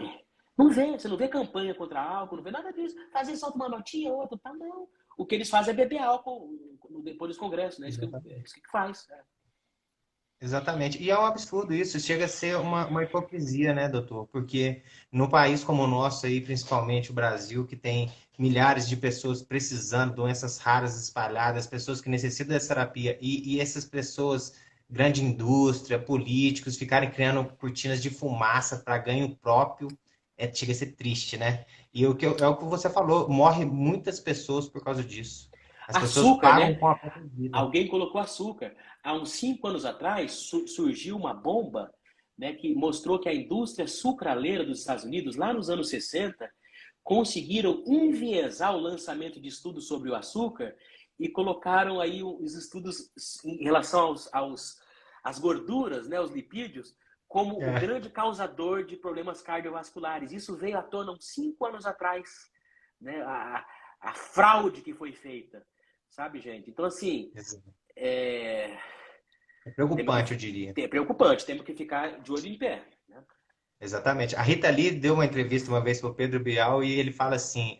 você não vê campanha contra álcool, não vê nada disso. Às vezes solta uma notinha, outra, tá, não. O que eles fazem é beber álcool depois dos congressos, né? Isso que faz. Exatamente. E é um absurdo isso, chega a ser uma hipocrisia, né, doutor? Porque num país como o nosso aí, principalmente o Brasil, que tem milhares de pessoas precisando, doenças raras espalhadas, pessoas que necessitam dessa terapia, e essas pessoas, grande indústria, políticos, ficarem criando cortinas de fumaça para ganho próprio, chega a ser triste, né? E é o que você falou, morre muitas pessoas por causa disso. As pessoas Açúcar, pagam né? com a própria vida. Alguém colocou açúcar. Há uns 5 anos atrás, surgiu uma bomba, né, que mostrou que a indústria sucraleira dos Estados Unidos, lá nos anos 60, conseguiram enviesar o lançamento de estudos sobre o açúcar e colocaram aí os estudos em relação às gorduras, né, os lipídios, como o É. grande causador de problemas cardiovasculares. Isso veio à tona uns 5 anos atrás, né, a fraude que foi feita, sabe, gente? Então, assim, é, É temos preocupante, eu que, diria. é preocupante, temos que ficar de olho em pé. Né? Exatamente. A Rita Lee deu uma entrevista uma vez para o Pedro Bial e ele fala assim: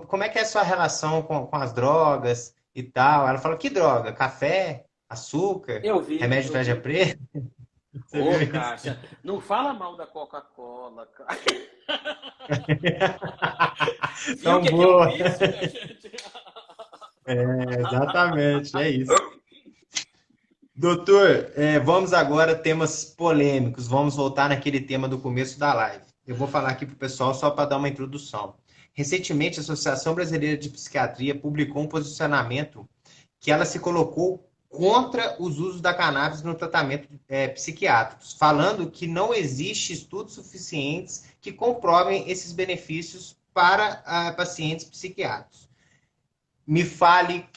como é que é a sua relação com as drogas e tal? Ela fala: que droga? Café? Açúcar? Remédio Eu tarja vi. preta? Você viu Ô, isso? Cássia, não fala mal da Coca-Cola, cara. Viu o Tão que é um boa. vício, minha gente? Exatamente, é isso. Doutor, vamos agora temas polêmicos. Vamos voltar naquele tema do começo da live. Eu vou falar aqui para o pessoal só para dar uma introdução. Recentemente, a Associação Brasileira de Psiquiatria publicou um posicionamento que ela se colocou contra os usos da cannabis no tratamento psiquiátrico, falando que não existe estudos suficientes que comprovem esses benefícios para pacientes psiquiátricos. Me fale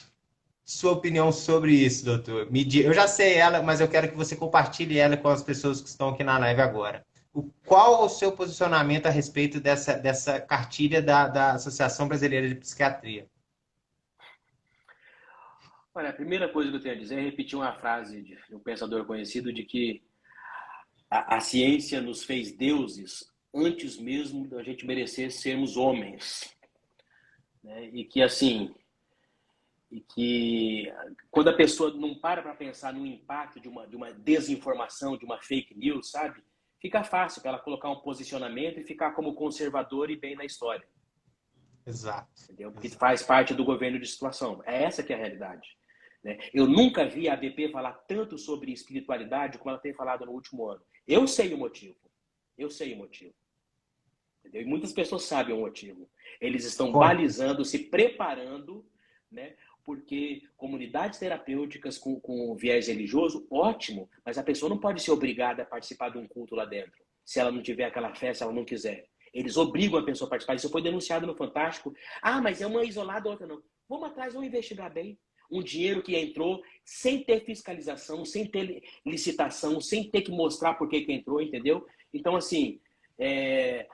sua opinião sobre isso, doutor. Eu já sei ela, mas eu quero que você compartilhe ela com as pessoas que estão aqui na live agora. Qual o seu posicionamento a respeito dessa cartilha da Associação Brasileira de Psiquiatria? Olha, a primeira coisa que eu tenho a dizer é repetir uma frase de um pensador conhecido de que a ciência nos fez deuses antes mesmo da gente merecer sermos homens, né? E que quando a pessoa não para pensar no impacto de uma desinformação, de uma fake news, sabe? Fica fácil para ela colocar um posicionamento e ficar como conservador e bem na história. Exato. Entendeu? Porque Exato. faz parte do governo de situação. É essa que é a realidade. Né? Eu nunca vi a ABP falar tanto sobre espiritualidade como ela tem falado no último ano. Eu sei o motivo. Eu sei o motivo. Entendeu? E muitas pessoas sabem o motivo. Eles estão Conte. balizando, se preparando, né? Porque comunidades terapêuticas com viés religioso, ótimo, mas a pessoa não pode ser obrigada a participar de um culto lá dentro, se ela não tiver aquela fé, se ela não quiser. Eles obrigam a pessoa a participar. Isso foi denunciado no Fantástico. Ah, mas é uma isolada, outra não. Vamos atrás, vamos investigar bem. Um dinheiro que entrou sem ter fiscalização, sem ter licitação, sem ter que mostrar por que entrou, entendeu? Então, assim, é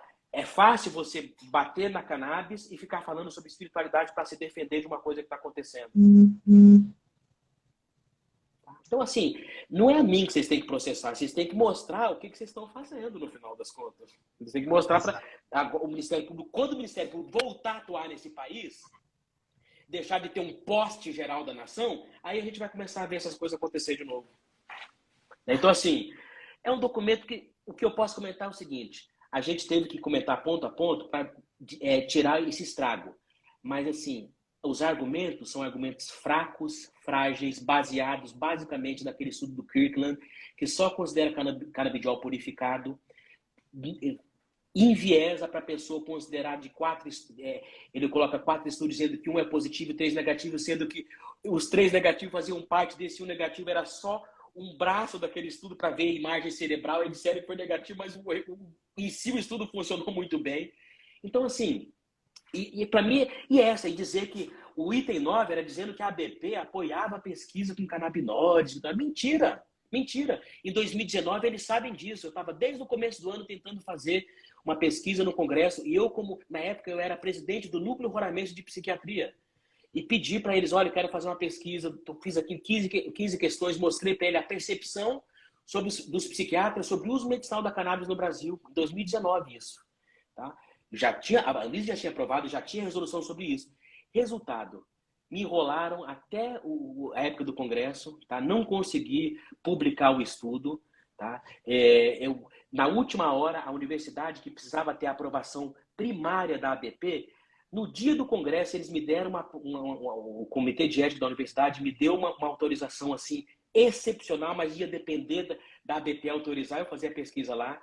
fácil você bater na cannabis e ficar falando sobre espiritualidade para se defender de uma coisa que está acontecendo. Então, assim, não é a mim que vocês têm que processar, vocês têm que mostrar o que vocês estão fazendo no final das contas. Vocês têm que mostrar para o Ministério Público, quando o Ministério Público voltar a atuar nesse país, deixar de ter um poste geral da nação, aí a gente vai começar a ver essas coisas acontecer de novo. Então, assim, é um documento que o que eu posso comentar é o seguinte: a gente teve que comentar ponto a ponto para tirar esse estrago. Mas, assim, os argumentos são argumentos fracos, frágeis, baseados basicamente naquele estudo do Kirkland, que só considera canabidiol purificado, enviesa para a pessoa considerar de ele coloca 4 estudos, sendo que um é positivo e 3 negativos, sendo que os 3 negativos faziam parte desse, um negativo era só um braço daquele estudo para ver a imagem cerebral. Eles disseram que foi negativo, mas em si o estudo funcionou muito bem. Então, assim, para mim, e dizer que o item 9 era dizendo que a ABP apoiava a pesquisa com canabinoides. Mentira! Mentira! Em 2019 eles sabem disso. Eu estava desde o começo do ano tentando fazer uma pesquisa no Congresso e eu, como na época eu era presidente do Núcleo Roramense de Psiquiatria, e pedi para eles: olha, eu quero fazer uma pesquisa, fiz aqui 15 questões, mostrei para ele a percepção dos psiquiatras sobre o uso medicinal da cannabis no Brasil, em 2019 isso. Tá? A Anvisa já tinha aprovado, já tinha resolução sobre isso. Resultado, me enrolaram até a época do Congresso, tá? Não consegui publicar o estudo. Tá? Na última hora, a universidade, que precisava ter a aprovação primária da ABP, no dia do Congresso, eles me deram o Comitê de Ética da Universidade me deu uma autorização assim excepcional, mas ia depender da ABP autorizar eu fazer a pesquisa lá.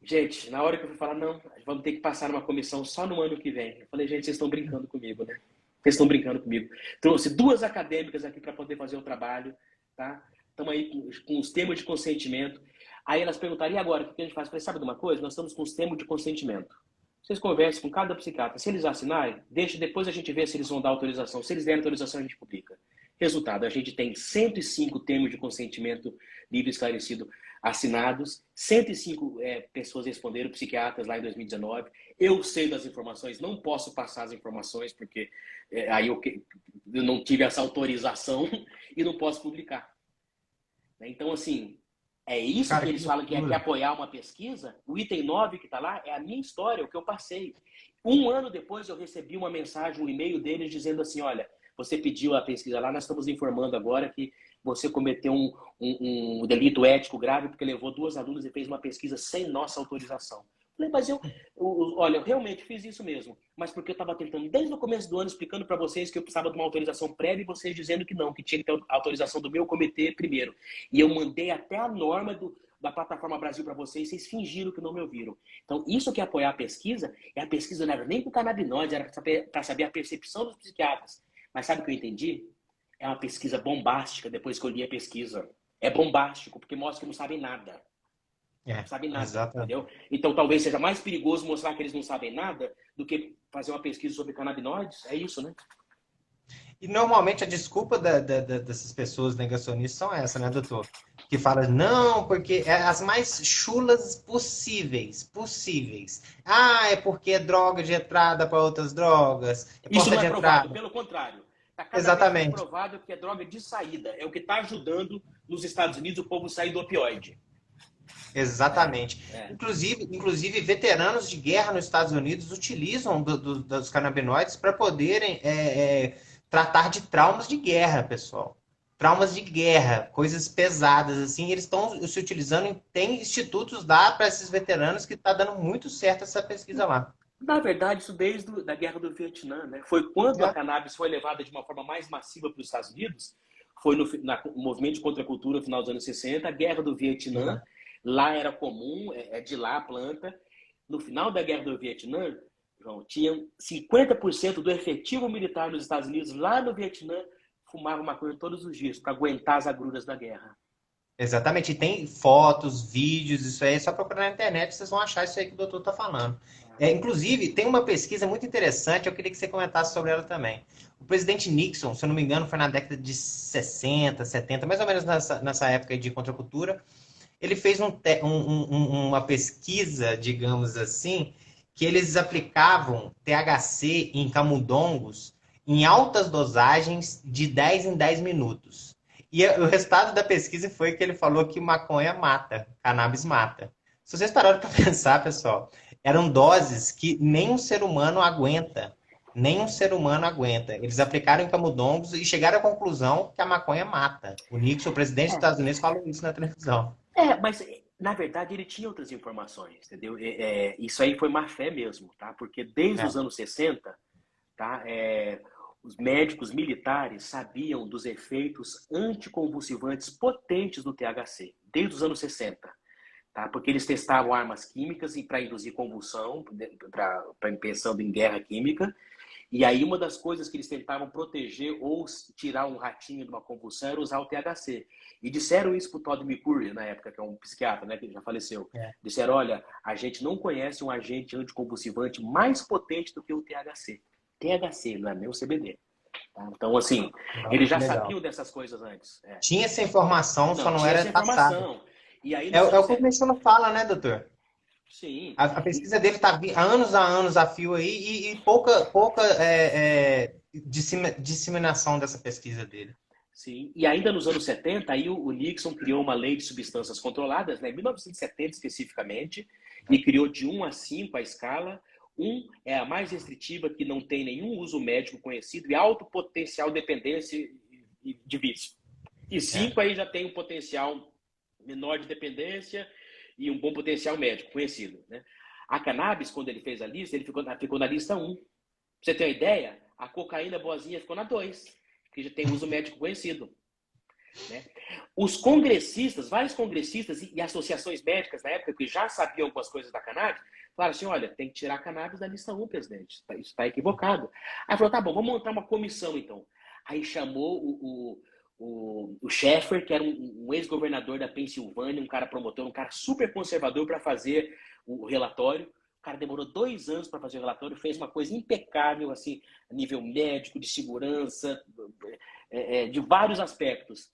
Gente, na hora que eu fui falar, não, vamos ter que passar numa comissão só no ano que vem. Eu falei: gente, vocês estão brincando comigo, né? Vocês estão brincando comigo. Trouxe 2 acadêmicas aqui para poder fazer o trabalho, tá? Estamos aí com os termos de consentimento. Aí elas perguntaram: e agora, o que a gente faz? Eu falei: sabe de uma coisa? Nós estamos com os termos de consentimento. Vocês conversem com cada psiquiatra. Se eles assinarem, depois a gente vê se eles vão dar autorização. Se eles derem autorização, a gente publica. Resultado, a gente tem 105 termos de consentimento livre e esclarecido assinados, 105 pessoas responderam, psiquiatras, lá em 2019. Eu sei das informações, não posso passar as informações, porque aí eu não tive essa autorização e não posso publicar. Então, assim, é isso. Cara, que eles falam que é apoiar uma pesquisa. O item 9 que está lá é a minha história, o que eu passei. Um ano depois eu recebi uma mensagem, um e-mail deles dizendo assim: olha, você pediu a pesquisa lá, nós estamos informando agora que você cometeu um delito ético grave porque levou 2 alunas e fez uma pesquisa sem nossa autorização. Falei: mas olha, eu realmente fiz isso mesmo, mas porque eu estava tentando desde o começo do ano explicando para vocês que eu precisava de uma autorização prévia e vocês dizendo que não, que tinha que ter a autorização do meu comitê primeiro. E eu mandei até a norma da plataforma Brasil para vocês fingiram que não me ouviram. Então, isso que é apoiar a pesquisa não era nem com canabinoides, era para saber a percepção dos psiquiatras. Mas sabe o que eu entendi? É uma pesquisa bombástica depois que eu li a pesquisa. É bombástico, porque mostra que não sabem nada. Não sabem nada, exatamente. Entendeu? Então talvez seja mais perigoso mostrar que eles não sabem nada do que fazer uma pesquisa sobre canabinoides. É isso, né? E normalmente a desculpa dessas pessoas negacionistas são essa, né, doutor? Que fala, não, porque é as mais chulas possíveis, possíveis. Ah, é porque é droga de entrada para outras drogas, é Isso porta não é de provado, entrada. pelo contrário. Está cada vez mais Exatamente, provado que é droga de saída. É o que está ajudando nos Estados Unidos o povo sair do opioide. É, exatamente. é. Inclusive, veteranos de guerra nos Estados Unidos utilizam dos canabinoides para poderem tratar de traumas de guerra, pessoal. Traumas de guerra, coisas pesadas, assim, eles estão se utilizando, tem institutos lá para esses veteranos que está dando muito certo essa pesquisa lá. Na verdade, isso desde a guerra do Vietnã, né? Foi quando a É, cannabis foi levada de uma forma mais massiva para os Estados Unidos, foi no movimento de contracultura no final dos anos 60, a guerra do Vietnã, exato. lá era comum, é de lá a planta. No final da guerra do Vietnã, João, tinha 50% do efetivo militar nos Estados Unidos, lá no Vietnã, fumava maconha todos os dias, para aguentar as agruras da guerra. Exatamente, e tem fotos, vídeos, isso aí, é só procurar na internet, vocês vão achar isso aí que o doutor está falando. Inclusive, tem uma pesquisa muito interessante, eu queria que você comentasse sobre ela também. O presidente Nixon, se eu não me engano, foi na década de 60, 70, mais ou menos nessa época de contracultura, ele fez uma pesquisa, digamos assim, que eles aplicavam THC em camundongos em altas dosagens de 10 em 10 minutos. E o resultado da pesquisa foi que ele falou que maconha mata, cannabis mata. Se vocês pararam para pensar, pessoal, eram doses que nem um ser humano aguenta. Nem um ser humano aguenta. Eles aplicaram em camundongos e chegaram à conclusão que a maconha mata. O Nixon, o presidente dos Estados Unidos, falou isso na televisão. Mas na verdade ele tinha outras informações, entendeu? Isso aí foi má fé mesmo, tá? Porque desde É, os anos 60, tá? Os médicos militares sabiam dos efeitos anticonvulsivantes potentes do THC, desde os anos 60, tá? Porque eles testavam armas químicas e para induzir convulsão, pensando em guerra química. E aí uma das coisas que eles tentavam proteger ou tirar um ratinho de uma convulsão era usar o THC. E disseram isso para o Todd McCurry, na época, que é um psiquiatra, né, que já faleceu. é. Disseram, olha, a gente não conhece um agente anticonvulsivante mais potente do que o THC. THC, não é nem o CBD. Tá? Então, assim, Nossa, eles que já legal. sabiam dessas coisas antes. Tinha essa informação, só Não, não tinha era essa passada. informação. E aí, É, nos é anos o que o 70, Mexendo fala, né, doutor? sim. A pesquisa dele está anos a anos a fio aí e pouca disseminação dessa pesquisa dele. Sim, e ainda nos anos 70, aí o Nixon criou uma lei de substâncias controladas, né, em 1970 especificamente, e criou de 1 a 5 a escala. 1 é a mais restritiva, que não tem nenhum uso médico conhecido e alto potencial de dependência de vício. E É. 5 aí já tem um potencial menor de dependência e um bom potencial médico conhecido. Né? A cannabis, quando ele fez a lista, ele ficou na lista 1. Pra você ter uma ideia, a cocaína boazinha ficou na 2, que já tem uso médico conhecido. Né? Os congressistas, vários congressistas e associações médicas na época, que já sabiam algumas coisas da cannabis, falaram assim, olha, tem que tirar a cannabis da lista 1, presidente. Isso está equivocado. Aí falou, tá bom, vamos montar uma comissão, então. Aí chamou o Sheffer, que era um ex-governador da Pensilvânia, um cara promotor, um cara super conservador para fazer o relatório. O cara demorou 2 anos para fazer o relatório, fez uma coisa impecável, assim, a nível médico, de segurança, de vários aspectos.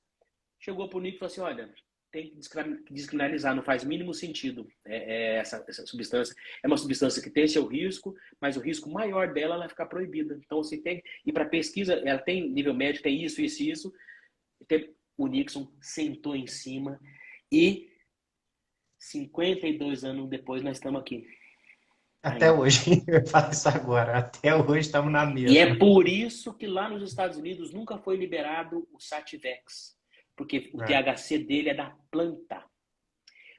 Chegou para o Nick e falou assim, olha, tem que descriminalizar, não faz mínimo sentido essa substância. É uma substância que tem seu risco, mas o risco maior dela é ficar proibida. Então, você tem... E para pesquisa, ela tem nível médio, tem isso, isso e isso. O Nixon sentou em cima e 52 anos depois nós estamos aqui. Até Ainda. hoje, eu falo isso agora, até hoje estamos na E é mesma. por isso que lá nos Estados Unidos nunca foi liberado o Sativex, porque o É, THC dele é da planta.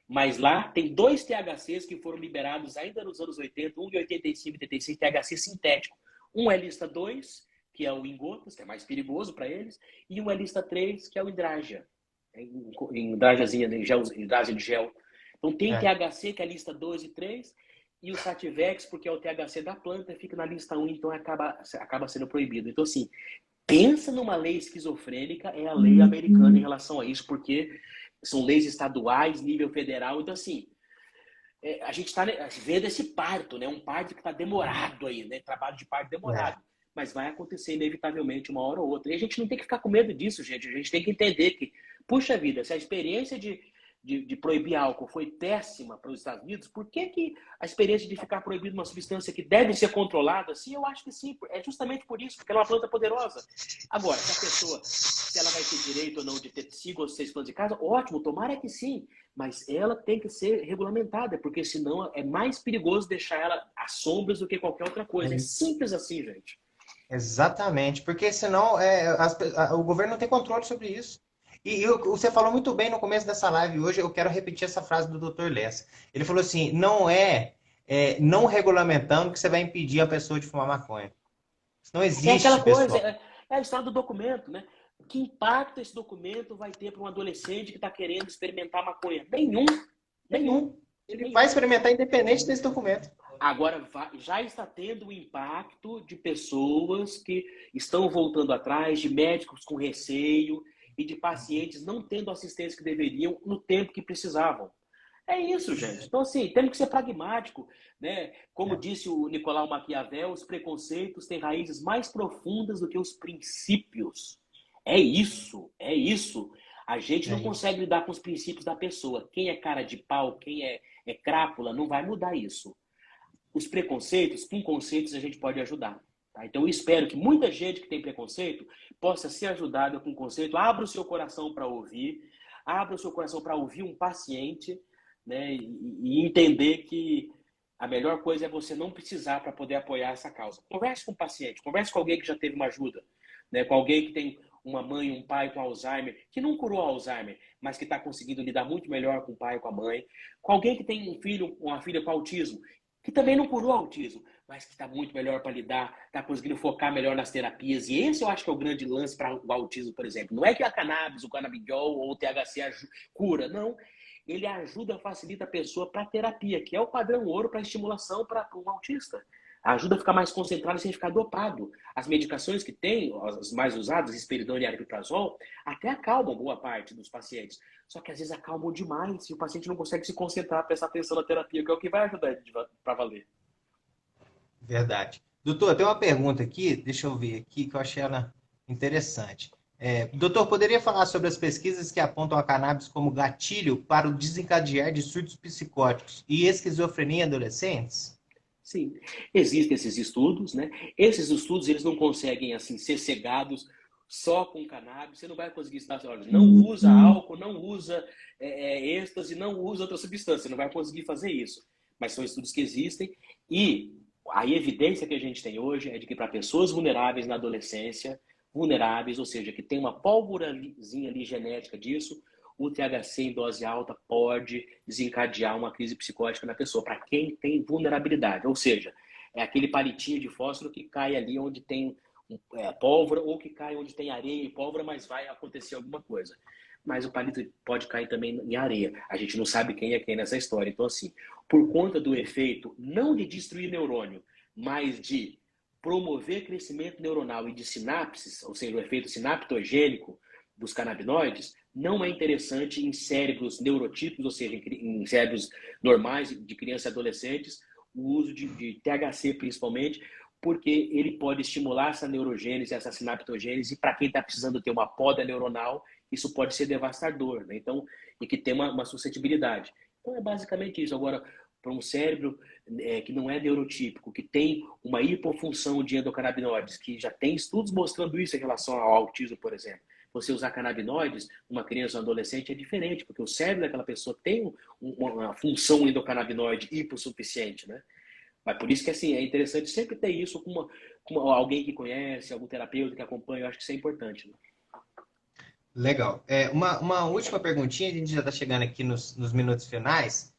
Mas lá tem 2 THCs que foram liberados ainda nos anos 80, um de 85 e 86, THC sintético. Um é lista 2, que é o em gotas, que é mais perigoso para eles, e um é lista 3, que é o hidrágia, em hidrágiazinha, hidrágia de gel. Então tem é. THC, que é a lista 2 e 3, e o Sativex, porque é o THC da planta, fica na lista 1, então acaba sendo proibido. Então, assim, pensa numa lei esquizofrênica, é a lei americana em relação a isso, porque são leis estaduais, nível federal. Então, assim, a gente está vendo esse parto, né? Um parto que está demorado aí, né? Trabalho de parto É. demorado. mas vai acontecer inevitavelmente uma hora ou outra. E a gente não tem que ficar com medo disso, gente. A gente tem que entender que, puxa vida, se a experiência de proibir álcool foi péssima para os Estados Unidos, por que, que a experiência de ficar proibido uma substância que deve ser controlada, sim, eu acho que sim, é justamente por isso, porque ela é uma planta poderosa. Agora, se a pessoa, se ela vai ter direito ou não de ter 5 ou 6 plantas de casa, ótimo, tomara que sim, mas ela tem que ser regulamentada, porque senão é mais perigoso deixar ela às sombras do que qualquer outra coisa. É simples assim, gente. Exatamente, porque senão o governo não tem controle sobre isso. E você falou muito bem no começo dessa live hoje, eu quero repetir essa frase do Dr. Lessa. Ele falou assim, não regulamentando que você vai impedir a pessoa de fumar maconha. Isso não É existe, aquela coisa, pessoal. é a história do documento, né? Que impacto esse documento vai ter para um adolescente que está querendo experimentar maconha? Nenhum, nenhum, Ele vai nenhum. experimentar independente desse documento. Agora, já está tendo o impacto de pessoas que estão voltando atrás, de médicos com receio e de pacientes não tendo a assistência que deveriam no tempo que precisavam. É isso, gente. Então, assim, temos que ser pragmático, né? Como É, disse o Nicolau Maquiavel, os preconceitos têm raízes mais profundas do que os princípios. É isso, é isso. A gente é não isso. consegue lidar com os princípios da pessoa. Quem é cara de pau, quem é crápula, não vai mudar isso. Os preconceitos, com conceitos a gente pode ajudar. Tá? Então eu espero que muita gente que tem preconceito possa ser ajudada com conceito. Abra o seu coração para ouvir, abra o seu coração para ouvir um paciente, né? E entender que a melhor coisa é você não precisar para poder apoiar essa causa. Converse com o paciente, converse com alguém que já teve uma ajuda, né? Com alguém que tem uma mãe, um pai com Alzheimer, que não curou Alzheimer, mas que está conseguindo lidar muito melhor com o pai e com a mãe. Com alguém que tem um filho, uma filha com autismo, que também não curou autismo, mas que está muito melhor para lidar, está conseguindo focar melhor nas terapias. E esse eu acho que é o grande lance para o autismo, por exemplo. Não é que a cannabis, o canabidiol ou o THC cura, não. Ele ajuda, facilita a pessoa para a terapia, que é o padrão ouro para estimulação para um autista. Ajuda a ficar mais concentrado sem ficar dopado. As medicações que tem, as mais usadas, risperidona e aripiprazol, até acalmam boa parte dos pacientes. Só que às vezes acalmam demais e o paciente não consegue se concentrar, prestar atenção na terapia, que é o que vai ajudar ele para valer. Verdade. Doutor, tem uma pergunta aqui, deixa eu ver aqui, que eu achei ela interessante. Doutor, poderia falar sobre as pesquisas que apontam a cannabis como gatilho para o desencadear de surtos psicóticos e esquizofrenia em adolescentes? Sim, existem esses estudos, né? Esses estudos eles não conseguem assim ser cegados só com cannabis. Você não vai conseguir estar, assim, olha, não usa álcool, não usa êxtase, não usa outra substância. Você não vai conseguir fazer isso. Mas são estudos que existem e a evidência que a gente tem hoje é de que para pessoas vulneráveis na adolescência, vulneráveis, ou seja, que tem uma pólvorazinha ali genética disso, o THC em dose alta pode desencadear uma crise psicótica na pessoa, para quem tem vulnerabilidade. Ou seja, é aquele palitinho de fósforo que cai ali onde tem pólvora ou que cai onde tem areia e pólvora, mas vai acontecer alguma coisa. Mas o palito pode cair também em areia. A gente não sabe quem é quem nessa história. Então, assim, por conta do efeito, não de destruir neurônio, mas de promover crescimento neuronal e de sinapses, ou seja, o efeito sinaptogênico dos canabinoides, não é interessante em cérebros neurotípicos, ou seja, em cérebros normais de crianças e adolescentes, o uso de THC principalmente, porque ele pode estimular essa neurogênese, essa sinaptogênese, e para quem está precisando ter uma poda neuronal, isso pode ser devastador, né? Então, e que tem uma suscetibilidade. Então é basicamente isso. Agora, para um cérebro que não é neurotípico, que tem uma hipofunção de endocannabinoides, que já tem estudos mostrando isso em relação ao autismo, por exemplo. Você usar canabinoides numa criança ou adolescente é diferente, porque o cérebro daquela pessoa tem uma função endocannabinoide hipossuficiente, né? Mas por isso que assim, é interessante sempre ter isso com alguém que conhece, algum terapeuta que acompanha, eu acho que isso é importante. Né? Legal. Uma última perguntinha, a gente já está chegando aqui nos minutos finais.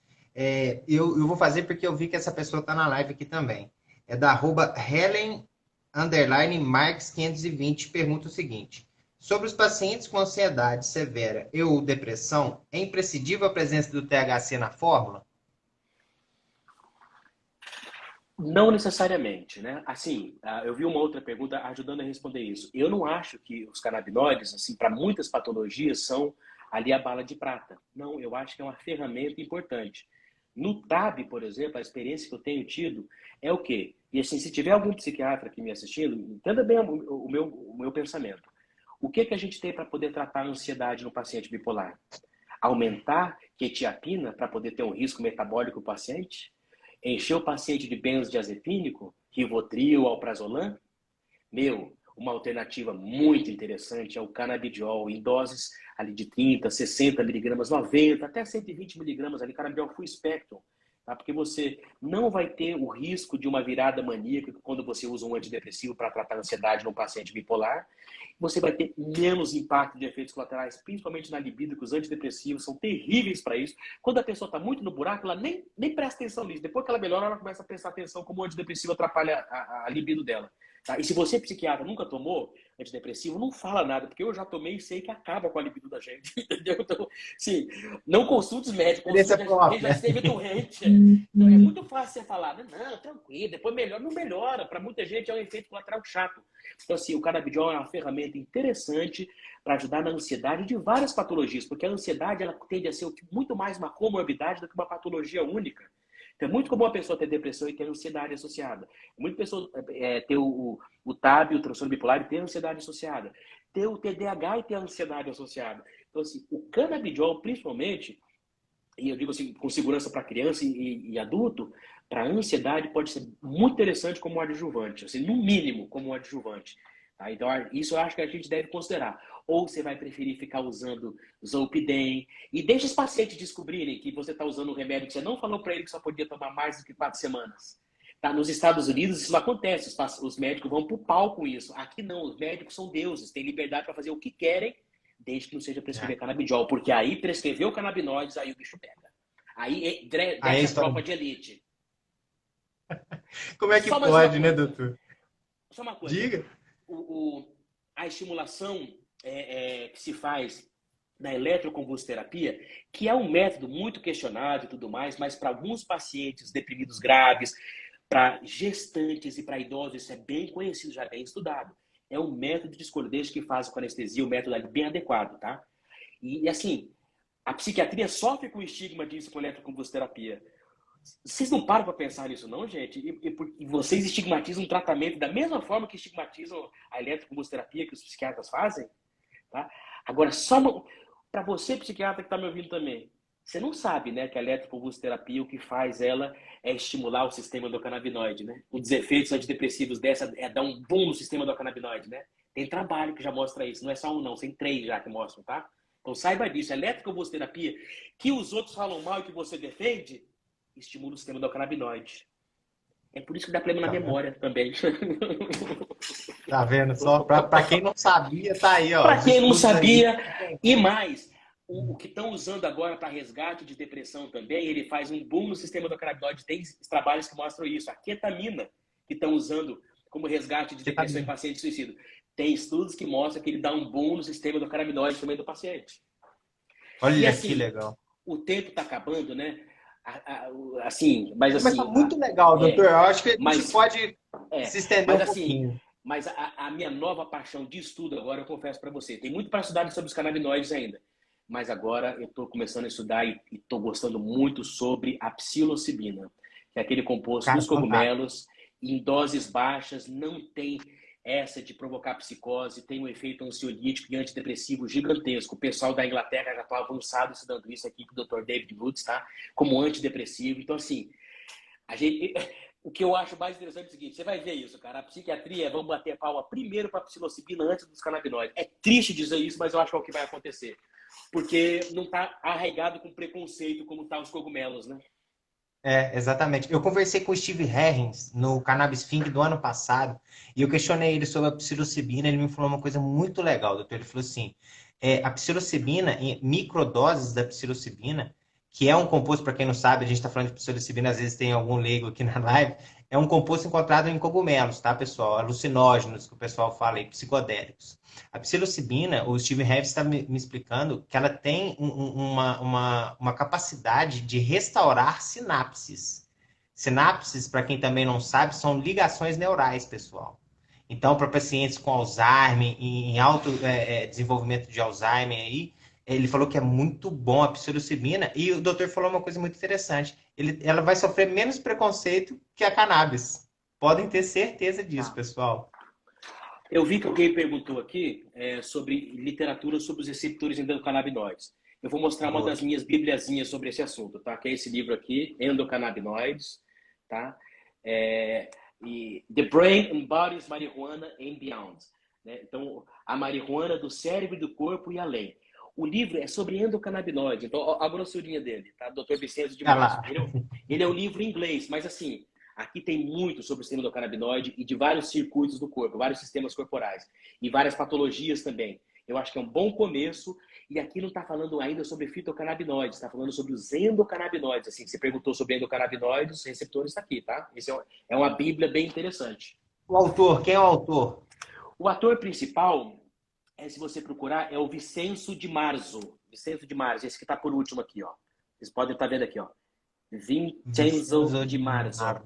Eu vou fazer porque eu vi que essa pessoa está na live aqui também. É da arroba Helen_Marques520, pergunta o seguinte. Sobre os pacientes com ansiedade severa e ou depressão, é imprescindível a presença do THC na fórmula? Não necessariamente, né? Assim, eu vi uma outra pergunta ajudando a responder isso. Eu não acho que os canabinoides, assim, para muitas patologias, são ali a bala de prata. Não, eu acho que é uma ferramenta importante. No TAB, por exemplo, a experiência que eu tenho tido é o quê? E assim, se tiver algum psiquiatra aqui me assistindo, entenda bem o meu pensamento. O que, que a gente tem para poder tratar a ansiedade no paciente bipolar? Aumentar quetiapina para poder ter um risco metabólico do paciente? Encher o paciente de benzodiazepínico, Rivotril, Alprazolam? Meu, uma alternativa muito interessante é o canabidiol em doses ali de 30, 60 miligramas, 90, até 120 miligramas ali, canabidiol full spectrum, tá? Porque você não vai ter o risco de uma virada maníaca quando você usa um antidepressivo para tratar a ansiedade num paciente bipolar. Você vai ter menos impacto de efeitos colaterais, principalmente na libido, que os antidepressivos são terríveis para isso. Quando a pessoa está muito no buraco, ela nem presta atenção nisso. Depois que ela melhora, ela começa a prestar atenção como o antidepressivo atrapalha a libido dela. Tá? E se você, psiquiatra, nunca tomou antidepressivo, não fala nada, porque eu já tomei e sei que acaba com a libido da gente. Entendeu? Então, sim, não consulte os médicos, Experiência consulte quem já própria. esteve doente. Então, é muito fácil você falar, não, tranquilo, depois melhora. Não melhora. Para muita gente é um efeito colateral chato. Então, assim, o canabidiol é uma ferramenta interessante para ajudar na ansiedade de várias patologias, porque a ansiedade ela tende a ser muito mais uma comorbidade do que uma patologia única. Então, é muito comum a pessoa ter depressão e ter ansiedade associada. Muita pessoa ter o TAB, o transtorno bipolar, e ter ansiedade associada. Ter o TDAH e ter ansiedade associada. Então, assim, o canabidiol, principalmente, e eu digo assim, com segurança para criança e adulto, para ansiedade pode ser muito interessante como adjuvante, assim, no mínimo como adjuvante. Tá? Então, isso eu acho que a gente deve considerar. Ou você vai preferir ficar usando Zolpidem e deixa os pacientes descobrirem que você está usando um remédio que você não falou para ele que só podia tomar mais do que 4 semanas. Tá? Nos Estados Unidos isso não acontece, os médicos vão para o pau com isso. Aqui não, os médicos são deuses, têm liberdade para fazer o que querem, desde que não seja prescrever canabidiol, porque aí prescreveu canabinoides, aí o bicho pega. Aí Aí a desce a história. tropa de elite. Como é que Só mais uma pode, né, coisa. doutor? Só uma coisa. Diga. O, a estimulação que se faz na eletroconvulsoterapia, que é um método muito questionado e tudo mais, mas para alguns pacientes deprimidos graves, para gestantes e para idosos, isso é bem conhecido, já bem estudado. É um método de escolha, desde que faz com anestesia, o método é bem adequado, tá? E assim, a psiquiatria sofre com o estigma disso com eletroconvulsoterapia. Vocês não param para pensar nisso, não, gente? E vocês estigmatizam o tratamento da mesma forma que estigmatizam a eletroconvulsoterapia que os psiquiatras fazem? Tá? Agora, só para você, psiquiatra que está me ouvindo também, você não sabe, né, que a eletroconvulsoterapia, o que faz ela é estimular o sistema endocannabinoide, né? Um dos efeitos antidepressivos dessa é dar um boom no sistema endocannabinoide, né? Tem trabalho que já mostra isso, não é só um não, tem 3 já que mostram, tá? Então saiba disso, a eletroconvulsoterapia, que os outros falam mal e que você defende, estimula o sistema endocannabinoide. É por isso que dá problema na Tá vendo? memória também. Tá vendo só? Pra quem não sabia, tá aí, ó. Para Os quem não estudos aí. sabia, e mais, o que estão usando agora para resgate de depressão também, ele faz um boom no sistema endocannabinoide. Tem trabalhos que mostram isso. A ketamina, que estão usando como resgate de Que tá... depressão em pacientes suicidas. Tem estudos que mostram que ele dá um boom no sistema endocannabinoide também do paciente. E Olha que assim, legal. o tempo está acabando, né? Assim, mas Mas tá assim, muito legal, doutor. Eu acho que a gente mas pode se estender mas um assim, pouquinho. mas a minha nova paixão de estudo agora, eu confesso para você, tem muito para estudar sobre os canabinoides ainda, mas agora eu estou começando a estudar e estou gostando muito sobre a psilocibina, que é aquele composto Cara, dos fantástico. cogumelos, em doses baixas, não tem essa de provocar psicose, tem um efeito ansiolítico e antidepressivo gigantesco. O pessoal da Inglaterra já está avançado estudando isso aqui com o Dr. David Woods, tá? Como antidepressivo. Então, assim, a gente, o que eu acho mais interessante é o seguinte, você vai ver isso, cara. A psiquiatria, vamos bater a palma primeiro para a psilocibina antes dos canabinoides. É triste dizer isso, mas eu acho que é o que vai acontecer. Porque não está arraigado com preconceito como tá os cogumelos, né? É, exatamente. Eu conversei com o Steve Herrings no Cannabis Think do ano passado e eu questionei ele sobre a psilocibina. Ele me falou uma coisa muito legal, doutor. Ele falou assim: a psilocibina, em microdoses da psilocibina, que é um composto, para quem não sabe, a gente está falando de psilocibina, às vezes tem algum leigo aqui na live, é um composto encontrado em cogumelos, tá, pessoal? Alucinógenos, que o pessoal fala aí, psicodélicos. A psilocibina, o Steve Harris está me explicando que ela tem uma capacidade de restaurar sinapses. Sinapses, para quem também não sabe, são ligações neurais, pessoal. Então, para pacientes com Alzheimer, em alto desenvolvimento de Alzheimer, aí, Ele falou que é muito bom a psilocibina e o doutor falou uma coisa muito interessante. Ela vai sofrer menos preconceito que a cannabis. Podem ter certeza disso, pessoal. Eu vi que alguém perguntou aqui sobre literatura sobre os receptores endocannabinoides. Eu vou mostrar uma Boa. das minhas bibliazinhas sobre esse assunto, tá? Que é esse livro aqui, Endocannabinoides, tá? E The Brain Embodies Marijuana and Beyond. Né? Então, a marihuana do cérebro, do corpo e além. O livro é sobre endocannabinoides. Então, a grossurinha dele, tá? Dr. Vicente de Olha Março. lá. Ele é um livro em inglês, mas assim, aqui tem muito sobre o sistema endocannabinoide e de vários circuitos do corpo, vários sistemas corporais e várias patologias também. Eu acho que é um bom começo. E aqui não está falando ainda sobre fitocannabinoides, está falando sobre os endocannabinoides. Assim, você perguntou sobre endocannabinoides, receptores está aqui, tá? Esse é uma bíblia bem interessante. O autor, quem é o autor? O ator principal, se você procurar, é o Vicenzo de Marzo. Vicenzo de Marzo, esse que está por último aqui, ó. Vocês podem estar vendo aqui, ó. Vincenzo Vincenzo de de Marzo. Mar.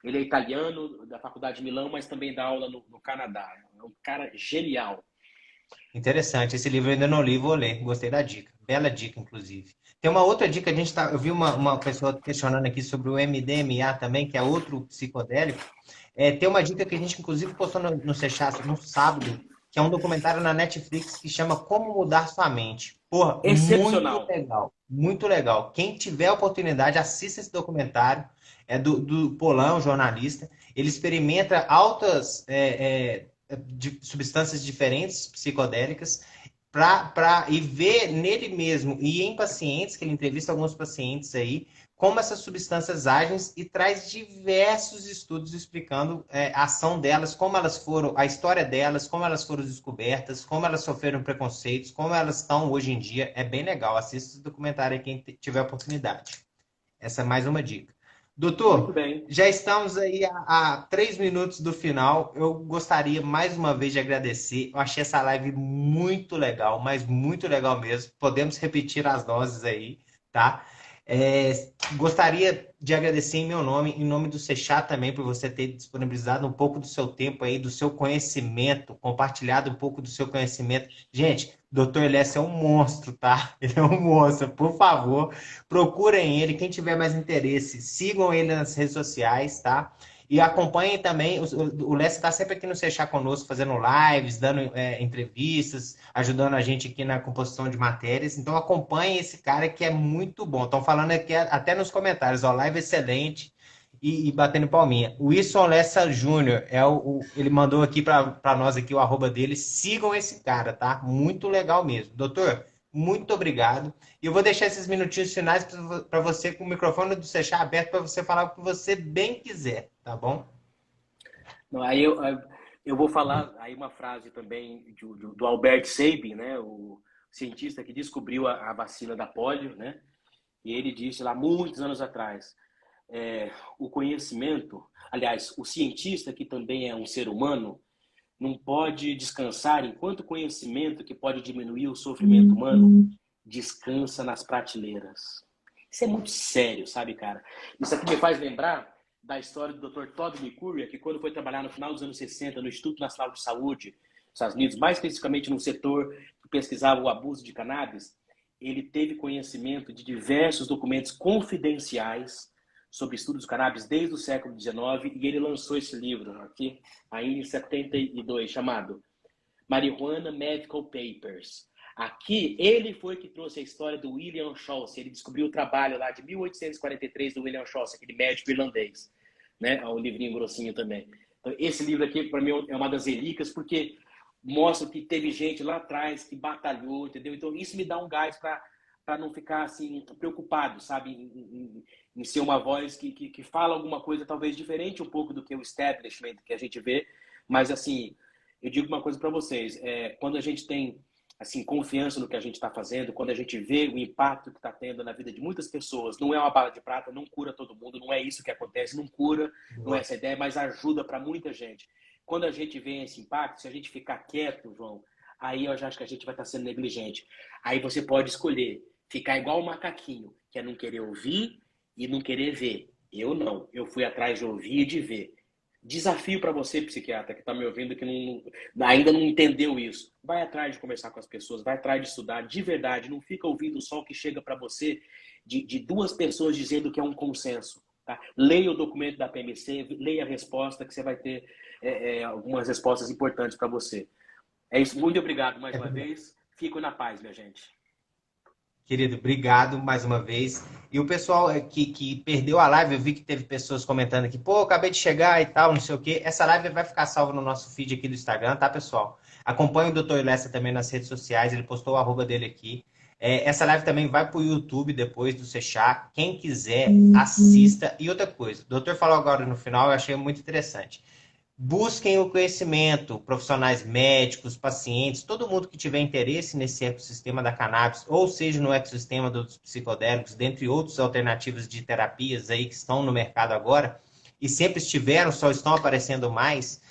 Ele é italiano, da Faculdade de Milão, mas também dá aula no Canadá. É um cara genial. Interessante. Esse livro eu ainda não li, vou ler. Gostei da dica. Bela dica, inclusive. Tem uma outra dica, eu vi uma pessoa questionando aqui sobre o MDMA também, que é outro psicodélico. Tem uma dica que a gente, inclusive, postou no Seixas no sábado, que é um documentário na Netflix que chama Como Mudar Sua Mente. Porra, muito Excepcional. legal, muito legal. Quem tiver a oportunidade, assista esse documentário. É do Polão, jornalista. Ele experimenta altas de substâncias diferentes, psicodélicas, e ver nele mesmo e em pacientes, que ele entrevista alguns pacientes aí, como essas substâncias agem e traz diversos estudos explicando a ação delas, como elas foram, a história delas, como elas foram descobertas, como elas sofreram preconceitos, como elas estão hoje em dia. É bem legal. Assista esse documentário aí quem tiver oportunidade. Essa é mais uma dica. Muito Doutor, bem. já estamos aí a 3 minutos do final. Eu gostaria mais uma vez de agradecer. Eu achei essa live muito legal, mas muito legal mesmo. Podemos repetir as doses aí, tá? Gostaria de agradecer em meu nome, em nome do Seixá também, por você ter disponibilizado um pouco do seu tempo aí, do seu conhecimento, compartilhado um pouco do seu conhecimento. Gente, Dr. Lessa é um monstro, tá? Ele é um monstro. Por favor, procurem ele. Quem tiver mais interesse, sigam ele nas redes sociais, tá? E acompanhem também. O Lessa está sempre aqui no Seixá conosco, fazendo lives, dando entrevistas, ajudando a gente aqui na composição de matérias. Então acompanhem esse cara que é muito bom. Estão falando aqui até nos comentários, ó, live excelente e batendo palminha. O Wilson Lessa Júnior, ele mandou aqui para nós aqui o arroba dele. Sigam esse cara, tá? Muito legal mesmo. Doutor, muito obrigado. E eu vou deixar esses minutinhos finais para você com o microfone do Seixá aberto para você falar o que você bem quiser, tá bom? Não, eu vou falar aí uma frase também do Albert Sabin, né, o cientista que descobriu a vacina da polio, né? E ele disse lá muitos anos atrás, o conhecimento, aliás, o cientista que também é um ser humano, não pode descansar enquanto o conhecimento que pode diminuir o sofrimento humano descansa nas prateleiras. Isso é muito sério, sabe, cara? Isso aqui me faz lembrar da história do Dr. Todd McCurry, que quando foi trabalhar no final dos anos 60 no Instituto Nacional de Saúde dos Estados Unidos, mais especificamente no setor que pesquisava o abuso de cannabis, ele teve conhecimento de diversos documentos confidenciais sobre estudos de cannabis desde o século XIX e ele lançou esse livro aqui, ainda em 72, chamado Marijuana Medical Papers. Aqui, ele foi que trouxe a história do William Chaucer. Ele descobriu o trabalho lá de 1843 do William Chaucer, aquele médico irlandês. Né? É um livrinho grossinho também. Então, esse livro aqui, para mim, é uma das relíquias, porque mostra que teve gente lá atrás que batalhou, entendeu? Então, isso me dá um gás para não ficar assim preocupado, sabe? Em ser uma voz que fala alguma coisa talvez diferente um pouco do que o establishment que a gente vê. Mas, assim, eu digo uma coisa para vocês. Quando a gente tem assim, confiança no que a gente está fazendo, quando a gente vê o impacto que está tendo na vida de muitas pessoas, não é uma bala de prata, não cura todo mundo, não é isso que acontece, não cura, não é essa ideia, mas ajuda para muita gente. Quando a gente vê esse impacto, se a gente ficar quieto, João, aí eu já acho que a gente vai estar sendo negligente. Aí você pode escolher ficar igual o macaquinho, que é não querer ouvir e não querer ver. Eu não, eu fui atrás de ouvir e de ver. Desafio para você, psiquiatra, que está me ouvindo, que ainda não entendeu isso. Vai atrás de conversar com as pessoas, vai atrás de estudar, de verdade. Não fica ouvindo só o que chega para você de duas pessoas dizendo que é um consenso. Tá? Leia o documento da PMC, leia a resposta, que você vai ter algumas respostas importantes para você. É isso. Muito obrigado mais uma vez. Fico na paz, minha gente. Querido, obrigado mais uma vez. E o pessoal que perdeu a live, eu vi que teve pessoas comentando aqui, pô, acabei de chegar e tal, não sei o quê. Essa live vai ficar salva no nosso feed aqui do Instagram, tá, pessoal? Acompanhe o Dr. Lessa também nas redes sociais, ele postou o arroba dele aqui. Essa live também vai para o YouTube depois do Sechá. Quem quiser, assista. E outra coisa, o doutor falou agora no final, eu achei muito interessante. Busquem o conhecimento, profissionais médicos, pacientes, todo mundo que tiver interesse nesse ecossistema da cannabis, ou seja, no ecossistema dos psicodélicos, dentre outras alternativas de terapias aí que estão no mercado agora, e sempre estiveram, só estão aparecendo mais,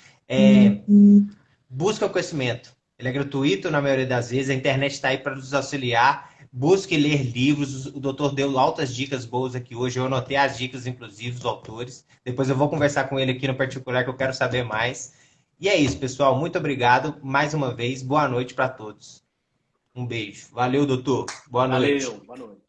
busca o conhecimento. Ele é gratuito na maioria das vezes, a internet está aí para nos auxiliar. Busque ler livros, o doutor deu altas dicas boas aqui hoje, eu anotei as dicas, inclusive, dos autores. Depois eu vou conversar com ele aqui no particular, que eu quero saber mais. E é isso, pessoal. Muito obrigado mais uma vez. Boa noite para todos. Um beijo. Valeu, doutor. Boa noite. Valeu, boa noite.